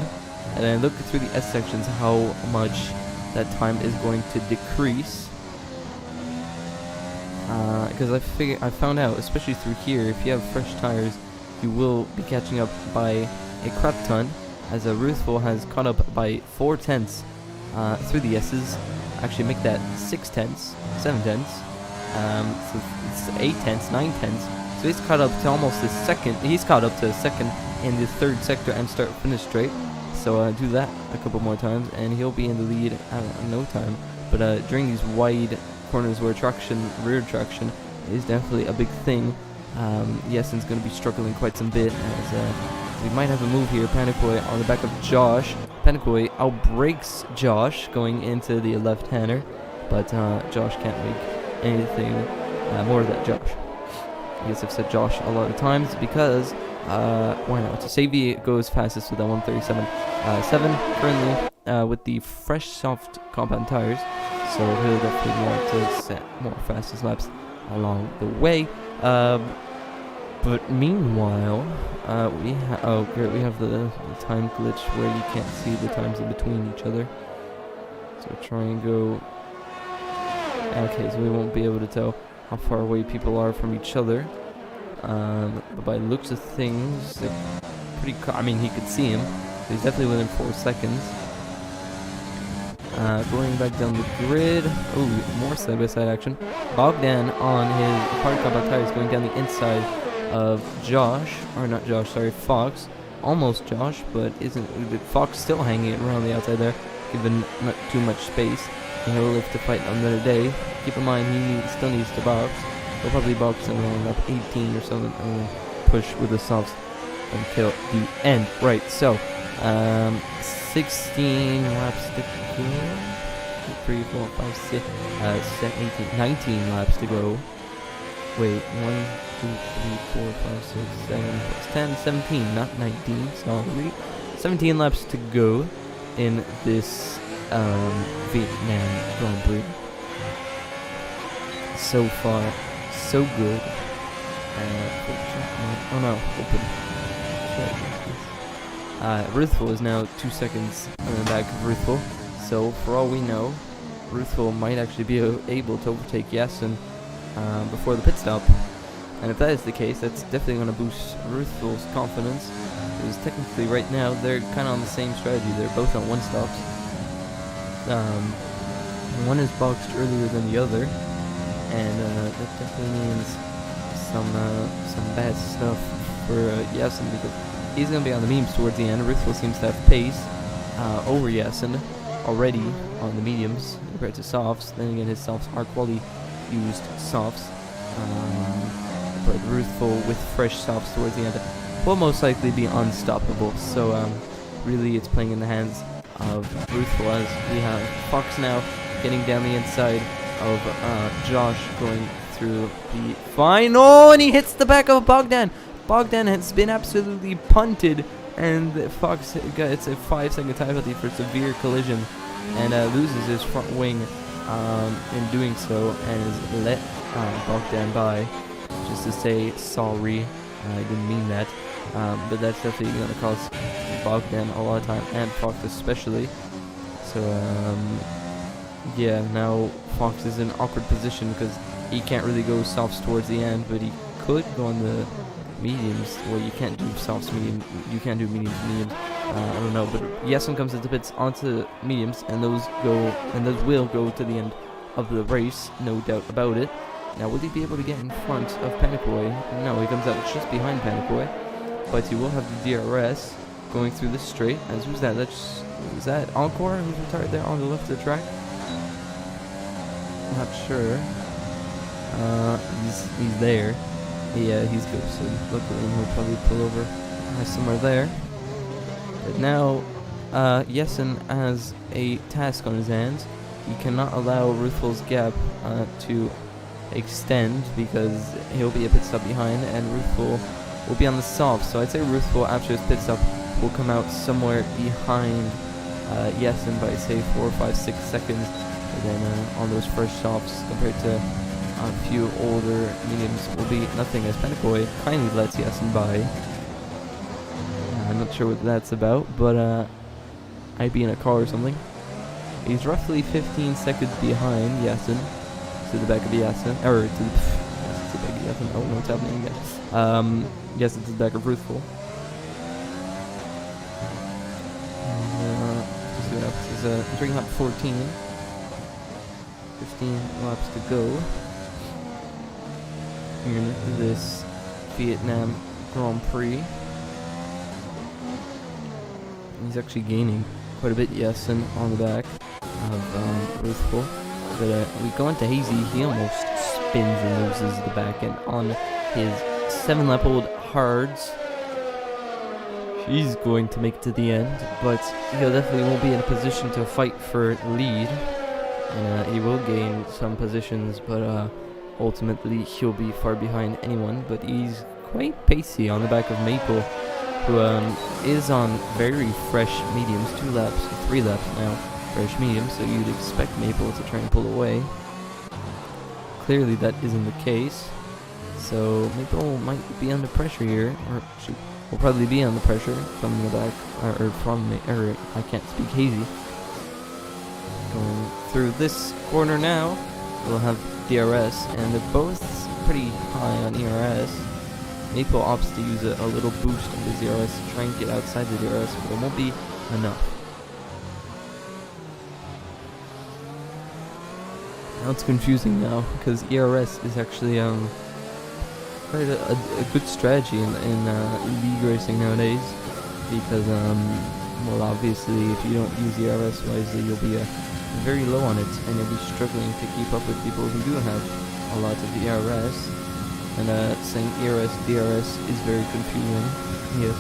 Speaker 1: and then look through the S sections how much that time is going to decrease. Because I found out, especially through here, if you have fresh tires, you will be catching up by a crap ton, as a Ruthful has caught up by 4/10 through the S's. Actually make that 6/10, 7/10, so it's 8/10, 9/10. So he's caught up to almost the second. He's caught up to a second in the third sector and finish straight. So do that a couple more times, and he'll be in the lead in no time. But during these wide corners where rear traction is definitely a big thing, Yasin's going to be struggling quite some bit, as we might have a move here. Panicoy on the back of Josh. Panicoy outbreaks Josh going into the left-hander, but Josh can't make anything more of that Josh. I guess I've said Josh a lot of times because why not? Savvy goes fastest with a 137.7 currently with the fresh soft compound tires, so he'll definitely want to set more fastest laps along the way. But meanwhile, we have the time glitch where you can't see the times in between each other. So try and go. Okay, so we won't be able to tell how far away people are from each other. But by the looks of things, pretty. I mean, he could see him. So he's definitely within 4 seconds. Going back down the grid. Oh, more side-by-side action. Bogdan on his hard compound tires going down the inside of Josh, or not Josh, sorry, Fox. Almost Josh, but isn't Fox still hanging around the outside there, given not too much space. And he'll live to fight another day. Keep in mind, he still needs to box. He'll probably box in around up 18 or something, and then push with the softs until the end. Right, so 16 laps to go. 3, 4, 5, 6, 7, 18, 19 laps to go. Wait, 1, 2, 3, 4, 5, 6, 7, 10, 17, not 19, sorry. 17 laps to go in this Vietnam Grand Prix. So far, so good. Oh no, open. Ruthful is now 2 seconds on the back of Ruthful. So for all we know, Ruthful might actually be able to overtake Yasin before the pit stop. And if that is the case, that's definitely going to boost Ruthful's confidence. Because technically right now, they're kind of on the same strategy. They're both on 1-stops. One is boxed earlier than the other. And that definitely means some bad stuff for Yasin, because he's going to be on the memes towards the end. Ruthful seems to have pace over Yasin already on the mediums compared to softs. Then again, his softs are quality used softs. But Ruthful with fresh softs towards the end will most likely be unstoppable. So really it's playing in the hands of Ruthful, as we have Fox now getting down the inside of Josh going through the final, and he hits the back of Bogdan. Bogdan has been absolutely punted, and Fox gets a 5-second time penalty for severe collision and loses his front wing in doing so, and is let Bogdan by. Just to say sorry, I didn't mean that, but that's definitely going to cost Bogdan a lot of time, and Fox especially. So yeah, now Fox is in an awkward position because he can't really go softs towards the end, but he could go on the mediums. Well, you can't do softs medium, you can't do mediums mediums. I don't know, but Yasin comes into pits onto mediums, and those will go to the end of the race, no doubt about it. Now, will he be able to get in front of Panicoy? No, he comes out just behind Panicoy, but he will have the DRS going through the straight. As who's that? Is that Encore who's retired there on the left of the track? Not sure. He's there. Yeah, he's good. So luckily he'll probably pull over somewhere there. But now, Yasin has a task on his hands. He cannot allow Ruthful's gap to extend, because he'll be a pit stop behind, and Ruthful will be on the soft. So I'd say Ruthful, after his pit stop, will come out somewhere behind Yasin by, say, 4, 5, 6 seconds. And then on those first softs, compared to a few older mediums, will be nothing, as Panicoy kindly lets Yasin by. I'm not sure what that's about, but I'd be in a car or something. He's roughly 15 seconds behind Yasin. To the back of Yasin, or to the back of Yasin. Oh no, what's happening again? Yes, it's the back of Ruthful. This is drinking lap 14. 15 laps to go in this Vietnam Grand Prix. He's actually gaining quite a bit, Yasin, on the back of Ruthful. But we go into Hazy, he almost spins and loses the back end on his 7-lap-old hards. He's going to make it to the end, but he definitely won't be in a position to fight for lead. And he will gain some positions, but ultimately he'll be far behind anyone. But he's quite pacey on the back of Maple, who is on very fresh mediums, 3 laps now, fresh mediums, so you'd expect Maple to try and pull away. Clearly that isn't the case, so Maple might be under pressure here, or will probably be under pressure from the back, I can't speak hazy. Going through this corner now, we'll have DRS, and they're both pretty high on ERS. Maple opts to use a little boost on the DRS to try and get outside the DRS, but it won't be enough. Now it's confusing now, because ERS is actually quite a good strategy in league racing nowadays, because well, obviously if you don't use ERS wisely, you'll be very low on it, and you'll be struggling to keep up with people who do have a lot of ERS. And saying ERS, DRS is very confusing. Yes.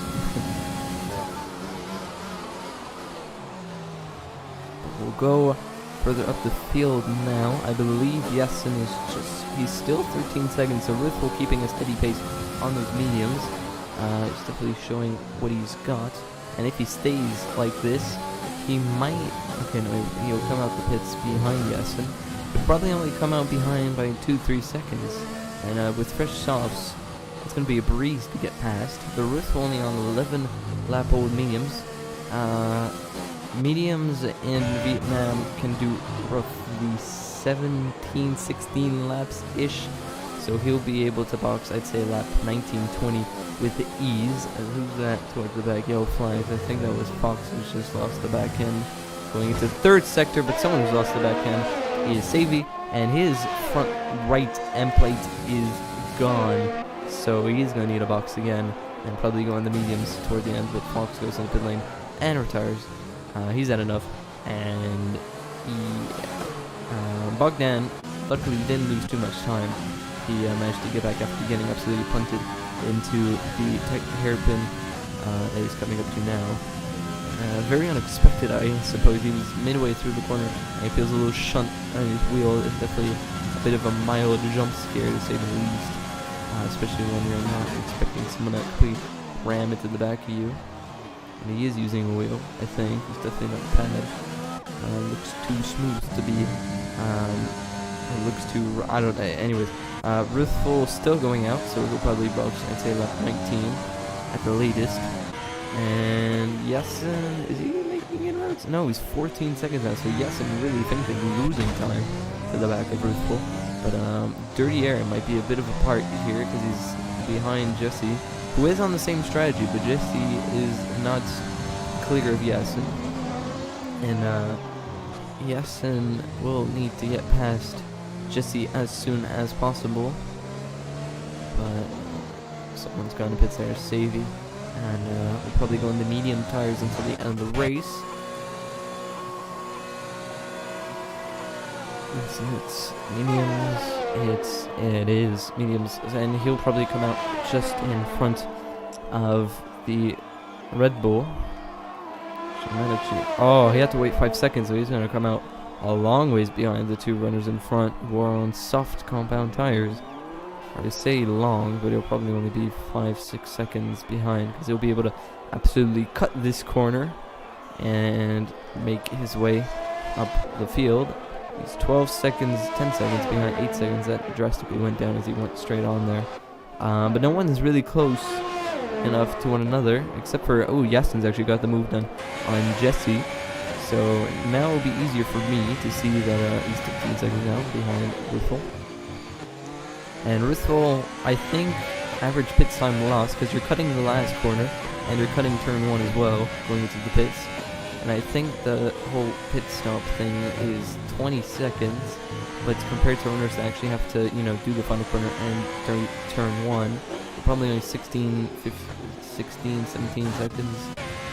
Speaker 1: We'll go further up the field now. I believe Yasin he's still 13 seconds, so Ruthful keeping a steady pace on those mediums. He's definitely showing what he's got. And if he stays like this, he might, he'll come out the pits behind Yasin. He'll probably only come out behind by 2-3 seconds. And with fresh softs, it's going to be a breeze to get past. The Ruthful only on 11 lap old mediums. Mediums in Vietnam can do roughly 17, 16 laps-ish. So he'll be able to box, I'd say, lap 19, 20 with ease. Who's that towards the back? Yellow flags. I think that was Fox who's just lost the back end. Going into third sector, but someone who's lost the back end is Savy. And his front right end plate is gone. So he's going to need a box again. And probably go on the mediums toward the end. But Fox goes in the pit lane and retires. He's had enough. And Bogdan luckily didn't lose too much time. He managed to get back after getting absolutely punted into the hairpin that he's coming up to now. Very unexpected, I suppose. He was midway through the corner and he feels a little shunt on his wheel. It's definitely a bit of a mild jump scare, to say the least. Especially when you're not expecting someone to quickly ram into the back of you. And he is using a wheel, I think. He's definitely not pad. Looks too smooth to be. It looks too. I don't know. Anyways, Ruthful still going out, so he'll probably box, I'd say, lap 19 at the latest. And Yasin, is he making it out? No, he's 14 seconds now, so Yasin really thinks he's losing time to the back of Ruthful. But Dirty Air might be a bit of a part here, because he's behind Jesse, who is on the same strategy, but Jesse is not clear of Yasin. And Yasin will need to get past Jesse as soon as possible. But someone's gone to pits there, Savy. And we'll probably go in the medium tires until the end of the race. It's mediums. It is mediums, and he'll probably come out just in front of the Red Bull. Oh, he had to wait 5 seconds, so he's going to come out a long ways behind the two runners in front who are on soft compound tires. I say long, but he'll probably only be 5-6 seconds behind, because he'll be able to absolutely cut this corner and make his way up the field. He's 12 seconds, 10 seconds behind, 8 seconds. That drastically went down as he went straight on there. But no one is really close enough to one another, except for, Yasin's actually got the move done on Jesse. So now it'll be easier for me to see that he's 15 seconds now behind Ruthful. And Ruthful, I think, average pit time lost, because you're cutting the last corner, and you're cutting turn 1 as well, going into the pits. And I think the whole pit stop thing is 20 seconds, but compared to runners that actually have to, do the final corner and turn 1, you're probably only 16, 17 seconds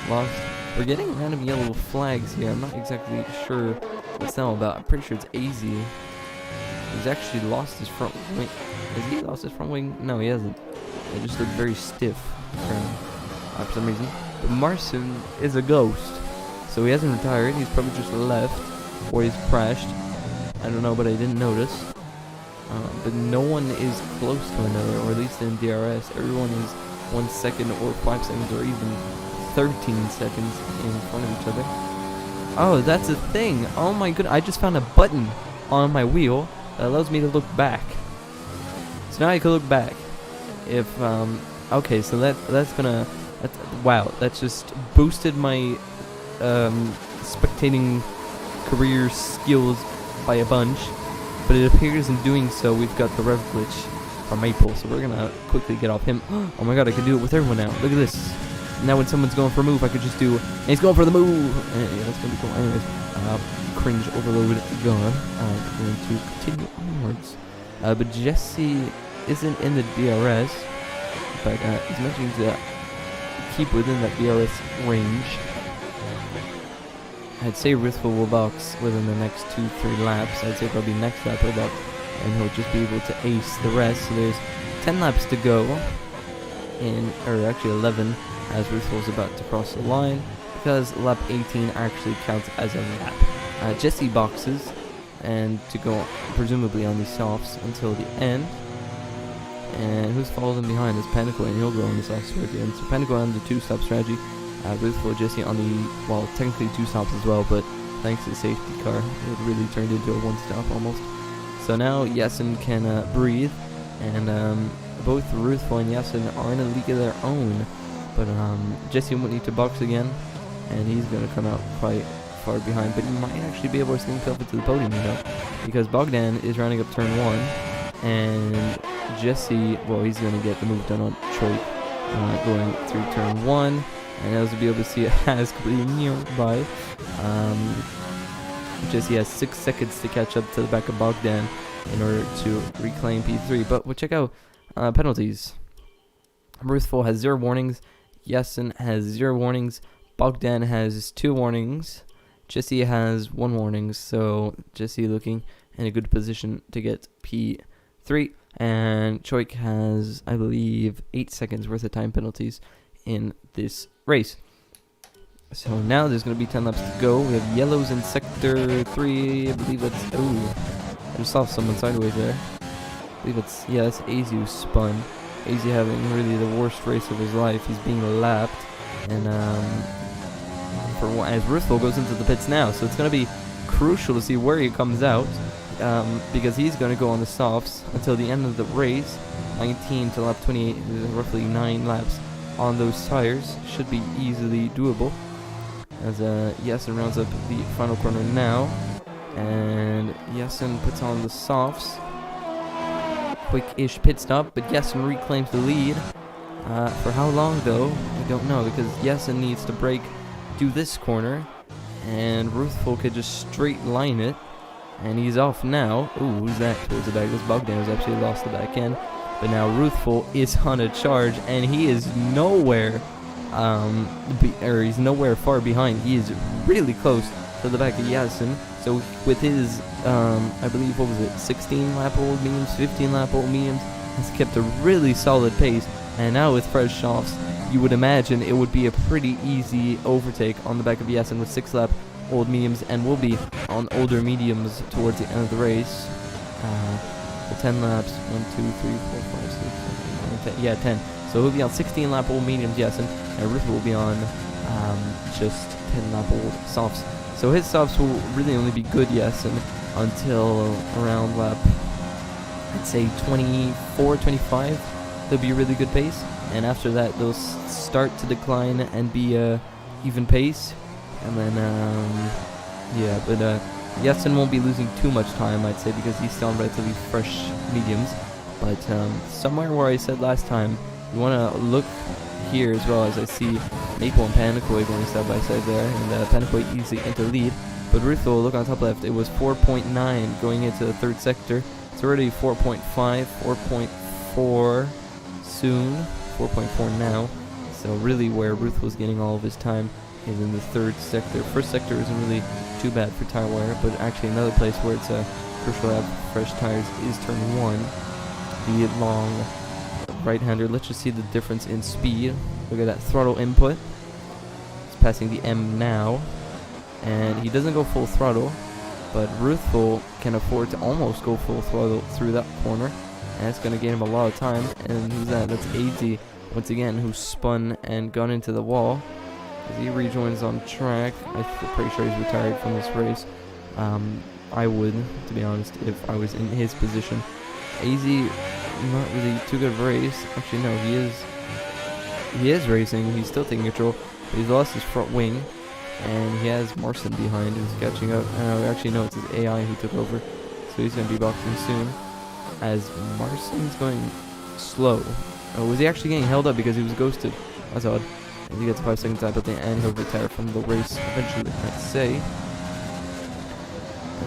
Speaker 1: lost. We're getting random yellow flags here. I'm not exactly sure what's that all about. I'm pretty sure it's AZ. He's actually lost his front wing. Has he lost his front wing? No, he hasn't. It just looked very stiff for some reason. But Marcin is a ghost. So he hasn't retired. He's probably just left. Or he's crashed. I don't know, but I didn't notice. but no one is close to another, or at least in DRS, everyone is 1 second or 5 seconds or even 13 seconds in front of each other. Oh, that's a thing. Oh my goodness, I just found a button on my wheel that allows me to look back. So now I can look back. If, okay, so wow, that's just boosted my, spectating career skills by a bunch. But it appears in doing so, we've got the rev glitch from Maple, so we're gonna quickly get off him. Oh my god, I can do it with everyone now. Look at this. Now when someone's going for a move, I could just do, and he's going for the move. Yeah, that's gonna be cool. Anyways, cringe overload gone. Going to continue onwards. But Jesse isn't in the DRS, but he's mentioning to keep within that DRS range. I'd say Rithful will box within the next 2-3 laps. I'd say probably next lap he'll box, and he'll just be able to ace the rest. So there's 10 laps to go, or actually 11, as Rithful's about to cross the line, because lap 18 actually counts as a lap. Jesse boxes, and to go presumably on these softs until the end. And who's following behind is Panico, and he'll go on the softs toward the end. So Panico on the 2-stop strategy. Rithful Jesse on the, well, technically 2 stops as well, but thanks to the safety car, it really turned into a 1-stop almost. So now Yasin can breathe, and both Rithful and Yasin are in a league of their own. But Jesse won't need to box again, and he's going to come out quite far behind, but he might actually be able to sneak himself into the podium, you know, because Bogdan is rounding up turn 1, and Jesse, well, he's going to get the move done on Choik, going through turn 1. And as you'll be able to see, it has completely nearby. Jesse has 6 seconds to catch up to the back of Bogdan in order to reclaim P3. But we'll check out penalties. Rithful has 0 warnings. Yasin has 0 warnings. Bogdan has 2 warnings. Jesse has 1 warning. So Jesse looking in a good position to get P3. And Choik has, I believe, 8 seconds worth of time penalties in this race. So now there's going to be 10 laps to go. We have yellows in sector 3. I believe that's, oh, I just saw someone sideways there. I believe it's, yeah, that's AZ who spun. AZ having really the worst race of his life. He's being lapped, and as Rithful goes into the pits now, so it's going to be crucial to see where he comes out, because he's going to go on the softs until the end of the race. 19 to lap 28, roughly 9 laps on those tires. Should be easily doable, as Yasin rounds up the final corner now, and Yasin puts on the softs. Quick-ish pit stop, but Yasin reclaims the lead. For how long though, I don't know, because Yasin needs to brake, do this corner, and Rithful could just straight line it, and he's off now. Ooh, who's that towards the back? This Bogdan has actually lost the back end. But now Rithful is on a charge, and he is nowhere, he's nowhere far behind. He is really close to the back of Yasin. So with his, I believe, what was it, 16 lap old mediums, 15 lap old mediums, has kept a really solid pace. And now with fresh softs, you would imagine it would be a pretty easy overtake on the back of Yasin with 6 lap old mediums, and will be on older mediums towards the end of the race. 10 laps, 1, 2, 3, 4, 5, 6, 7, 8, 9, 10. Yeah, 10. So he'll be on 16 lap old mediums, Yasin, and Rithful will be on just 10 lap old softs. So his softs will really only be good, Yasin, until around lap, I'd say 24, 25. They'll be a really good pace, and after that they'll start to decline and be even pace, and then yeah, but Yasin won't be losing too much time, I'd say, because he's still on relatively fresh mediums. But somewhere where I said last time, you want to look here as well, as I see Maple and Panakoi going side by side there, and Panakoi easily into lead. But Rithful, look on top left, it was 4.9 going into the 3rd sector. It's already 4.5, 4.4 soon, 4.4 now. So really where Rithful's getting all of his time is in the 3rd sector. 1st sector isn't really too bad for tire wear, but actually another place where it's crucial to have fresh tires is turn 1. The long right-hander. Let's just see the difference in speed. Look at that throttle input. It's passing the M now, and he doesn't go full throttle. but Ruthful can afford to almost go full throttle through that corner, and that's going to gain him a lot of time. And who's that? That's AD, once again, who spun and gone into the wall. As he rejoins on track, I'm pretty sure he's retired from this race. I would, to be honest, if I was in his position. AZ, not really too good of a race. Actually, no, he is racing. He's still taking control, but he's lost his front wing, and he has Marson behind who's catching up. Actually, no, it's his AI who took over, so he's going to be boxing soon. As Marson's going slow. Oh, was he actually getting held up because he was ghosted? That's odd. He gets a 5 second time, but the end he'll retire from the race eventually, I'd say.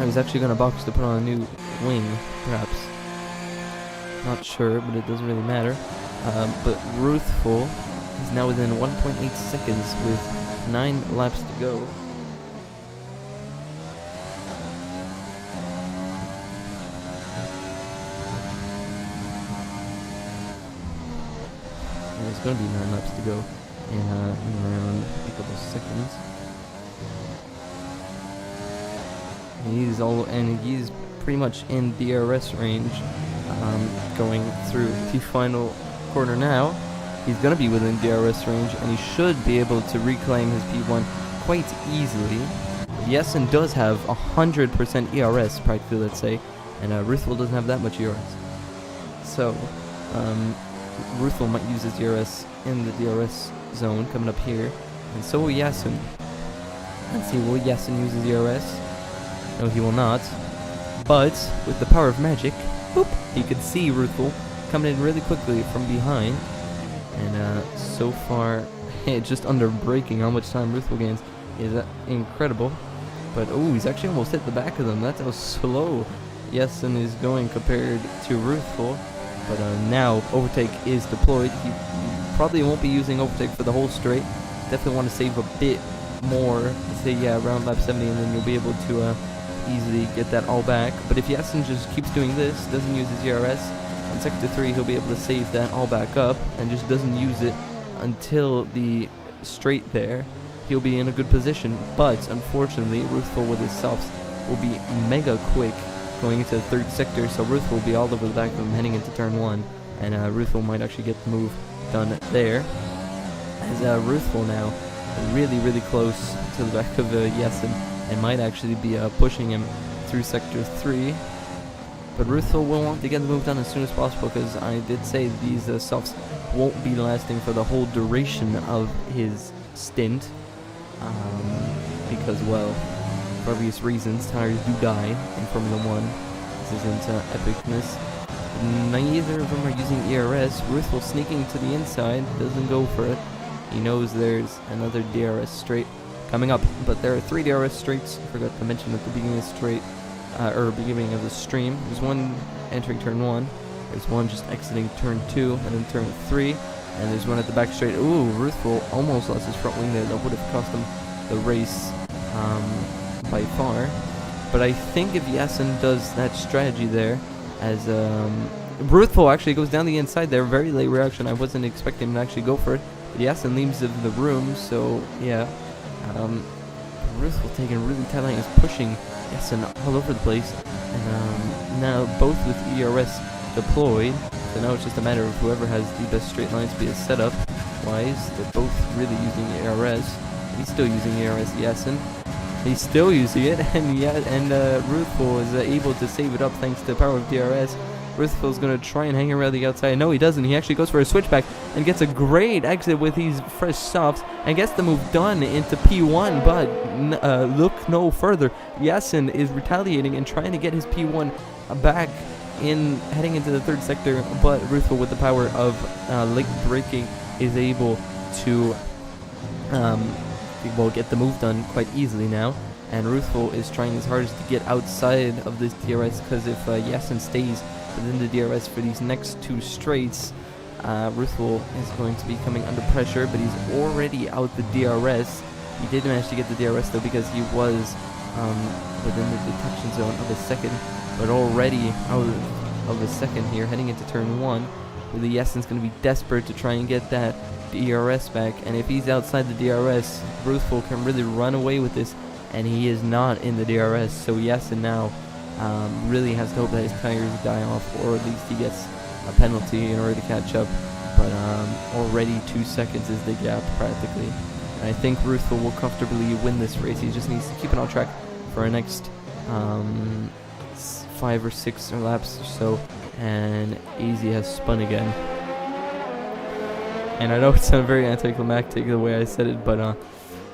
Speaker 1: He's actually going to box to put on a new wing, perhaps. Not sure, but it doesn't really matter. But Ruthful is now within 1.8 seconds with 9 laps to go. And it's going to be 9 laps to go in around a couple seconds. And he's pretty much in DRS range, going through the final corner now. He's going to be within DRS range, and he should be able to reclaim his P1 quite easily. Jessen does have 100% ERS, practically, let's say, and Ruthful doesn't have that much ERS. So, Ruthful might use his ERS in the DRS zone coming up here, and so will Jessen. Let's see, will Jessen use his ERS? No, he will not. But with the power of magic, boop, he could see Ruthful coming in really quickly from behind. And so far, just under braking how much time Ruthful gains is incredible. But oh, he's actually almost hit the back of them. That's how slow Jessen is going compared to Ruthful. But now overtake is deployed. He probably won't be using overtake for the whole straight. Definitely want to save a bit more. Say around lap 70, and then you'll be able to easily get that all back. But if Jessen just keeps doing this, doesn't use his ERS, in sector 3 he'll be able to save that all back up and just doesn't use it until the straight there, he'll be in a good position. But unfortunately, Ruthful with his softs will be mega quick going into the third sector, so Ruthful will be all over the back of him heading into turn 1, and Ruthful might actually get the move done there. As Ruthful now really close to the back of Jessen, and might actually be pushing him through sector 3. But Ruthful will want to get the move done as soon as possible, because I did say these softs won't be lasting for the whole duration of his stint, because, well, for obvious reasons, tires do die in Formula 1. This isn't epicness. Neither of them are using ERS. Ruthful sneaking to the inside, doesn't go for it. He knows there's another DRS straight coming up, but there are 3 DRS straights. I forgot to mention at the beginning of the straight, or beginning of the stream. There's one entering turn 1, there's one just exiting turn 2, and then turn 3, and there's one at the back straight. Ooh, Ruthful almost lost his front wing there. That would have cost him the race by far. But I think if Jessen does that strategy there, as Ruthful actually goes down the inside there, very late reaction. I wasn't expecting him to actually go for it. But Jessen leaves the room, so yeah. Ruthful taking really tight line, is pushing Jessen all over the place, and now both with ERS deployed, so now it's just a matter of whoever has the best straight line speed setup wise. They're both really using ERS. He's still using ERS, Jessen. He's still using it, and Ruthful is able to save it up thanks to the power of DRS. Ruthful's going to try and hang around the outside. No, he doesn't. He actually goes for a switchback and gets a great exit with these fresh softs and gets the move done into P1. But look no further. Jessen is retaliating and trying to get his P1 back in heading into the third sector. But Ruthful, with the power of late braking, is able to get the move done quite easily now. And Ruthful is trying his hardest to get outside of this DRS, because if Jessen stays within the DRS for these next 2 straights, Ruthful is going to be coming under pressure, but he's already out the DRS. He did manage to get the DRS though, because he was within the detection zone of a second, but already out of a second here, heading into turn 1. Really, Jessen's going to be desperate to try and get that DRS back, and if he's outside the DRS, Ruthful can really run away with this and he is not in the DRS. So Yasin now really has to hope that his tires die off, or at least he gets a penalty in order to catch up. But already 2 seconds is the gap practically. And I think Ruthful will comfortably win this race. He just needs to keep it on track for our next 5 or 6 laps or so. And Easy has spun again. And I know it sounded very anticlimactic the way I said it, but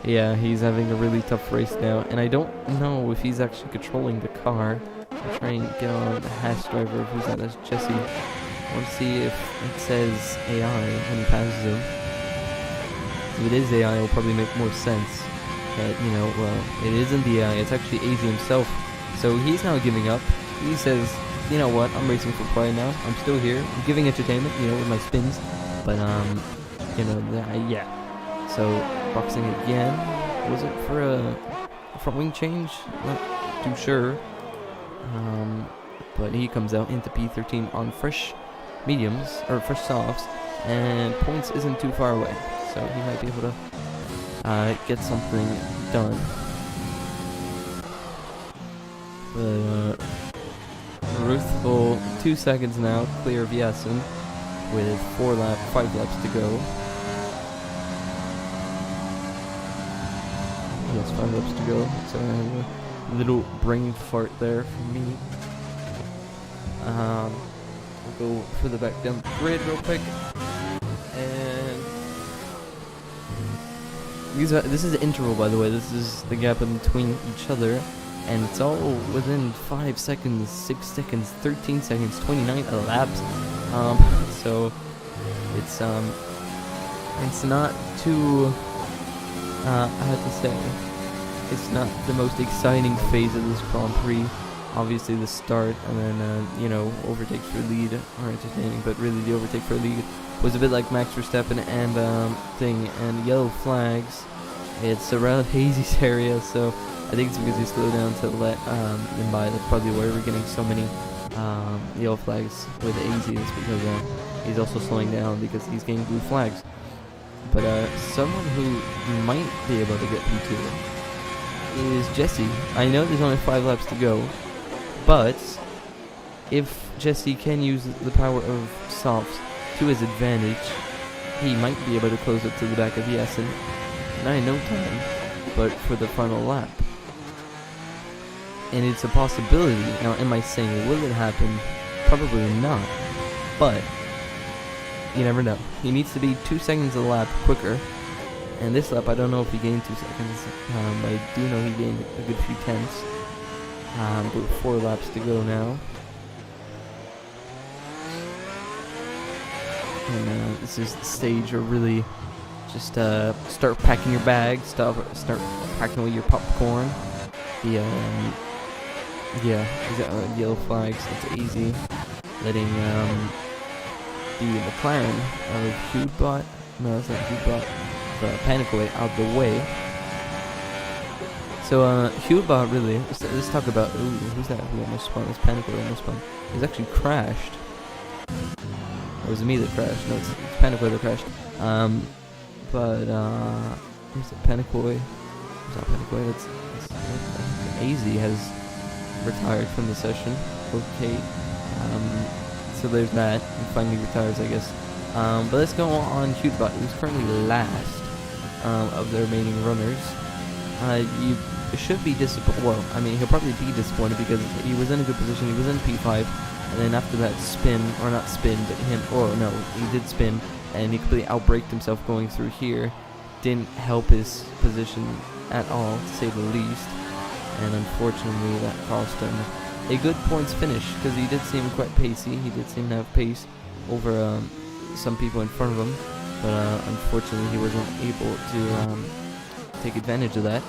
Speaker 1: yeah, he's having a really tough race now. And I don't know if he's actually controlling the car. I'll try and get on the Haas driver. Who's that? That's Jesse. I want to see if it says AI when he passes him. If it is AI, it'll probably make more sense. That, you know, well, it isn't the AI, it's actually AZ himself. So he's now giving up. He says, you know what, I'm racing for pride now. I'm still here. I'm giving entertainment, you know, with my spins. But, you know, yeah. So, boxing again. Was it for a front wing change? Not too sure. But he comes out into P13 on fresh mediums, or fresh softs, and points isn't too far away, so he might be able to get something done. But Ruthful 2 seconds now, clear of Yasin, with 5 laps to go. Yes, 5 laps to go, so I have a little brain fart there from me. We'll go further back down the grid real quick, and this is the interval, by the way. This is the gap in between each other, and it's all within 5 seconds, 6 seconds, 13 seconds, 29 laps. So it's not too I have to say, it's not the most exciting phase of this Grand Prix. Obviously the start and then, you know, overtakes for lead are entertaining, but really the overtake for lead was a bit like Max Verstappen and yellow flags. It's around Hazy's area, so I think it's because he slowed down to let him by. That's probably why we're getting so many yellow flags with AZ. It's because he's also slowing down because he's getting blue flags. But someone who might be able to get P2 is Jesse. I know there's only 5 laps to go, but if Jesse can use the power of softs to his advantage, he might be able to close up to the back of Yasin. Not in no time, but for the final lap. And it's a possibility. Now, am I saying will it happen? Probably not. But you never know. He needs to be 2 seconds a lap quicker. And this lap, I don't know if he gained 2 seconds. But I do know he gained a good few tenths. With 4 laps to go now. And this is the stage where really just start packing your bags, start packing away your popcorn. The yellow flags, that's easy. Letting the McLaren of Hudebot, no, that's not Hudebot, but Panic Away out the way. So Hudebot really, let's talk about, who's that who almost spun? It's Panic Away almost spun. He's actually crashed. Or was it me that crashed? No, it's Panic Away that crashed. Who's it? Panic Away? It's not Panic Away, it's AZ has retired from the session. Okay. So there's that. He finally retires, I guess. But let's go on Hudebot, who's currently last of the remaining runners. You should be disappointed. Well, I mean, he'll probably be disappointed because he was in a good position. He was in P5, and then after that spin, or not spin, but he did spin, and he completely outbraked himself going through here. Didn't help his position at all, to say the least. And unfortunately, that cost him a good points finish, because he did seem quite pacey. He did seem to have pace over some people in front of him, but unfortunately he wasn't able to take advantage of that.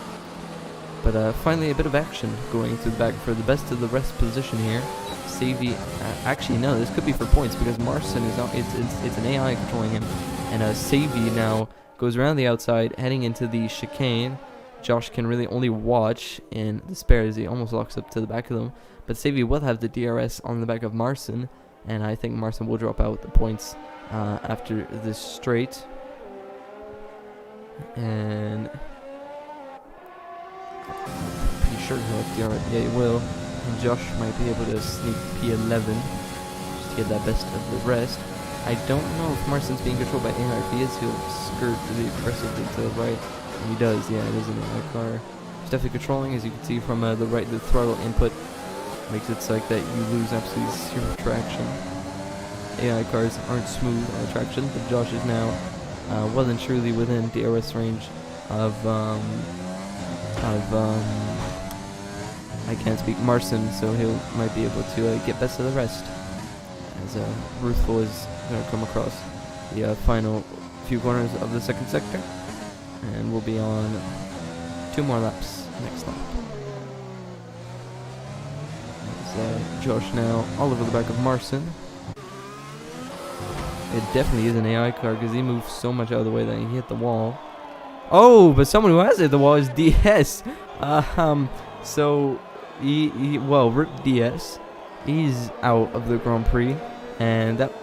Speaker 1: But finally a bit of action going to the back for the best of the rest position here. Savvy, actually no, this could be for points because Marson is not, it's an AI controlling him, and Savvy now goes around the outside heading into the chicane. Josh can really only watch in despair as he almost locks up to the back of them. But Savvy will have the DRS on the back of Marson, and I think Marson will drop out the points after this straight. And Pretty sure he'll have DRS. Yeah, he will. And Josh might be able to sneak P11 just to get that best of the rest. I don't know if Marston's being controlled by AI. If he is, he'll skirt really aggressively to the right. And he does, yeah, it is an AI car. He's definitely controlling, as you can see from the right, the throttle input makes it so like that you lose absolutely zero traction. AI cars aren't smooth on the traction, but Josh is now well and truly within DRS range of I can't speak Marston, so he might be able to get best of the rest. As Ruthful is going to come across the final few corners of the second sector, and we'll be on 2 more laps next lap. As Josh now all over the back of Marston. It definitely is an AI car because he moves so much out of the way that he hit the wall. Oh, but someone who has hit the wall is DS. So well, Rip DS, he's out of the Grand Prix, and that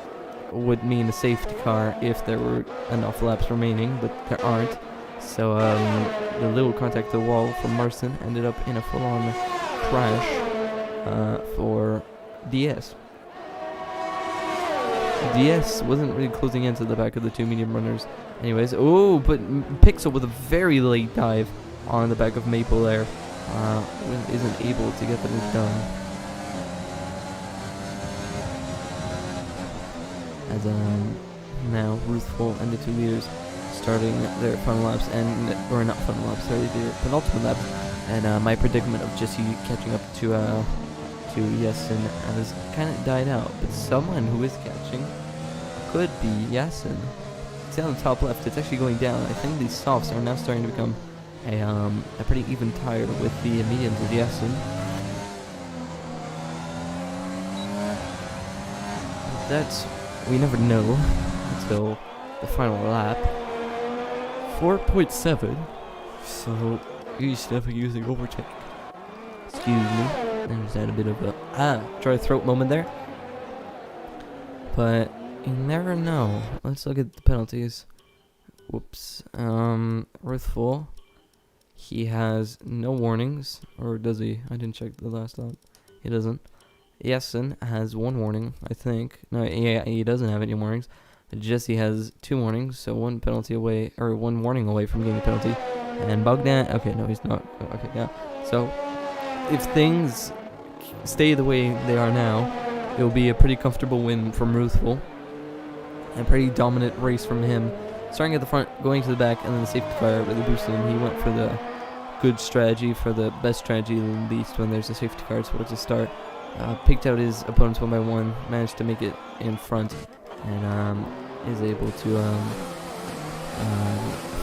Speaker 1: would mean a safety car if there were enough laps remaining, but there aren't. So the little contact to the wall from Marston ended up in a full-on crash for DS. DS wasn't really closing into the back of the 2 medium runners. Anyways, oh, but Pixel with a very late dive on the back of Maple there isn't able to get the move done. As now Ruthful and the 2 leaders starting their final laps, or not final laps, sorry, their penultimate laps, and my predicament of Jesse catching up to Yasin has kind of died out, but someone who is catching could be Yasin. See on the top left, it's actually going down. I think these softs are now starting to become a pretty even tire with the mediums of Yasin. That's, we never know until the final lap. 4.7, so he's definitely using overtake. Excuse me. There's that a bit of a dry throat moment there. But you never know. Let's look at the penalties. Whoops. Ruthful. He has no warnings. Or does he? I didn't check the last lap. He doesn't. Yasin has 1 warning, I think. No, yeah, he doesn't have any warnings. Jesse has 2 warnings, so 1 penalty away, or 1 warning away from getting a penalty. And Bogdan, okay, no, he's not. Okay, yeah. So if things stay the way they are now, it will be a pretty comfortable win from Ruthful. A pretty dominant race from him. Starting at the front, going to the back, and then the safety car really boosted him. He went for the good strategy, for the best strategy at least when there's a safety car towards the start. Picked out his opponents 1 by 1, managed to make it in front, and is able to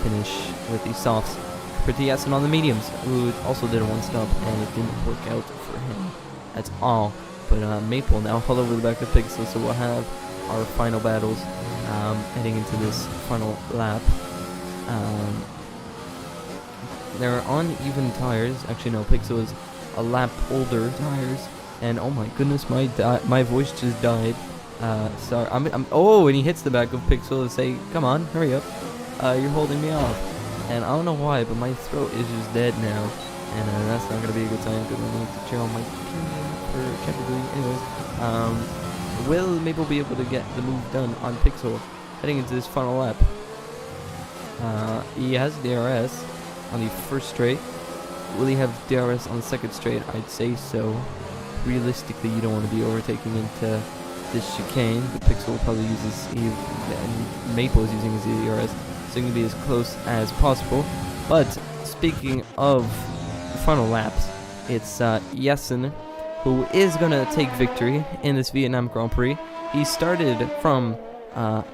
Speaker 1: finish with the softs. Pretty Yasin on the mediums, who also did a 1-stop, and it didn't work out for him at all. But Maple now all over the back of Pixel, so we'll have our final battles heading into this final lap. They're uneven tires. Actually, no, Pixel is a lap older tires, and oh my goodness, my voice just died. Sorry, oh, and he hits the back of Pixel to say, "Come on, hurry up! You're holding me off." And I don't know why, but my throat is just dead now, and that's not gonna be a good time because I need to cheer on my team for Champions League. Anyways, will Maple be able to get the move done on Pixel heading into this final lap? He has DRS on the first straight. Will he have DRS on the second straight? I'd say so. Realistically, you don't want to be overtaking into this chicane, but Pixel will probably use his and Maple is using his DRS, so it can be as close as possible. But speaking of final laps, it's Yasin who is gonna take victory in this Vietnam Grand Prix. He started from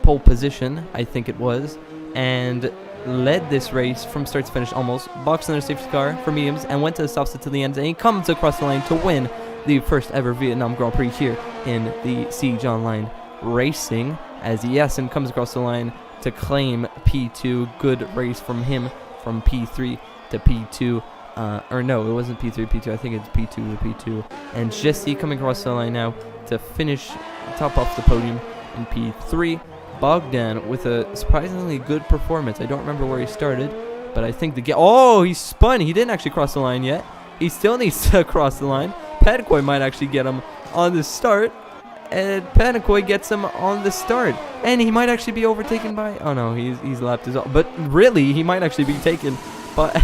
Speaker 1: pole position, I think it was, and led this race from start to finish almost, boxed under safety car for mediums, and went to the soft set to the end, and he comes across the line to win the first ever Vietnam Grand Prix here in the Siege Online Racing, as Yasin comes across the line to claim P2. Good race from him, from P3 to P2. Or no, it wasn't P3 P2, I think it's P2 to P2. And Jesse coming across the line now to finish top off the podium in P3. Bogdan with a surprisingly good performance. I don't remember where he started, But I think oh, he spun. He didn't actually cross the line yet. He still needs to cross the line. Panakoy might actually get him on the start. And Panakoy gets him on the start. And he might actually be overtaken by... Oh, no, he's lapped his... But really, he might actually be taken. But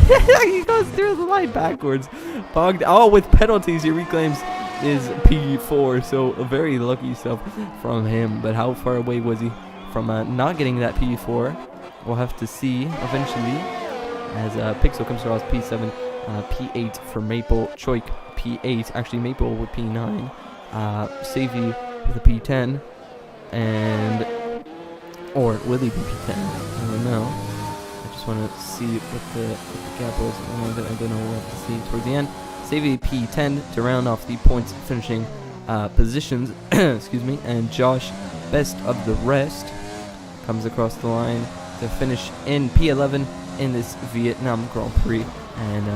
Speaker 1: he goes through the line backwards. Oh, with penalties, he reclaims his P4. So, very lucky stuff from him. But how far away was he from not getting that P4? We'll have to see eventually. As Pixel comes across P7. P8 for Maple. Choik P8. Actually, Maple with P9. Savvy with a P10. Or will he be P10? I don't know. I just want to see what the gap was. I don't know. We'll have to see towards the end. Savvy P10 to round off the points finishing positions. Excuse me. And Josh, best of the rest, comes across the line to finish in P11 in this Vietnam Grand Prix. And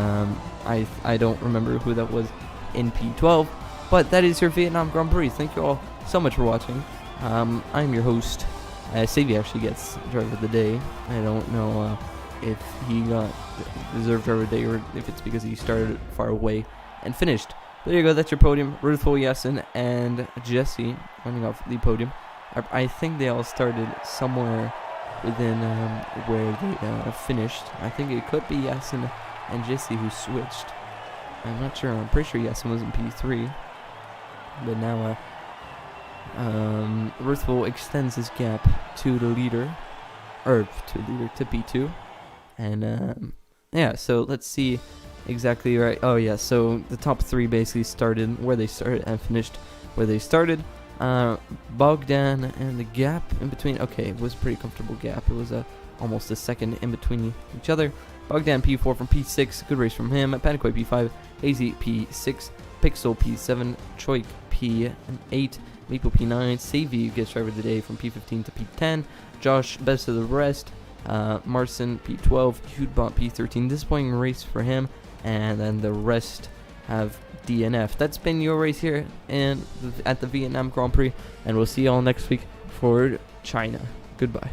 Speaker 1: I don't remember who that was in P12. But that is your Vietnam Grand Prix. Thank you all so much for watching. I'm your host. Savvy actually gets driver of the day. I don't know if he got deserved driver of the day or if it's because he started far away and finished. There you go. That's your podium. Ruthful, Yasin, and Jesse running off the podium. I think they all started somewhere within where they finished. I think it could be Yasin and Jesse who switched. I'm not sure. I'm pretty sure Yasin was in P3. But now Ruthful extends his gap to the leader. To P2. And yeah, so let's see exactly right. Oh yeah, so the top three basically started where they started and finished where they started. Bogdan and the gap in between. Okay, it was a pretty comfortable gap. It was almost a second in between each other. Bogdan P4 from P6. Good race from him. Panakoy P5. Hazy P6. Pixel P7. Choik P8. Maple P9. Savvy gets driver of the day from P15 to P10. Josh, best of the rest. Marcin P12. Hudbot P13. Disappointing race for him. And then the rest have DNF. That's been your race here at the Vietnam Grand Prix. And we'll see you all next week for China. Goodbye.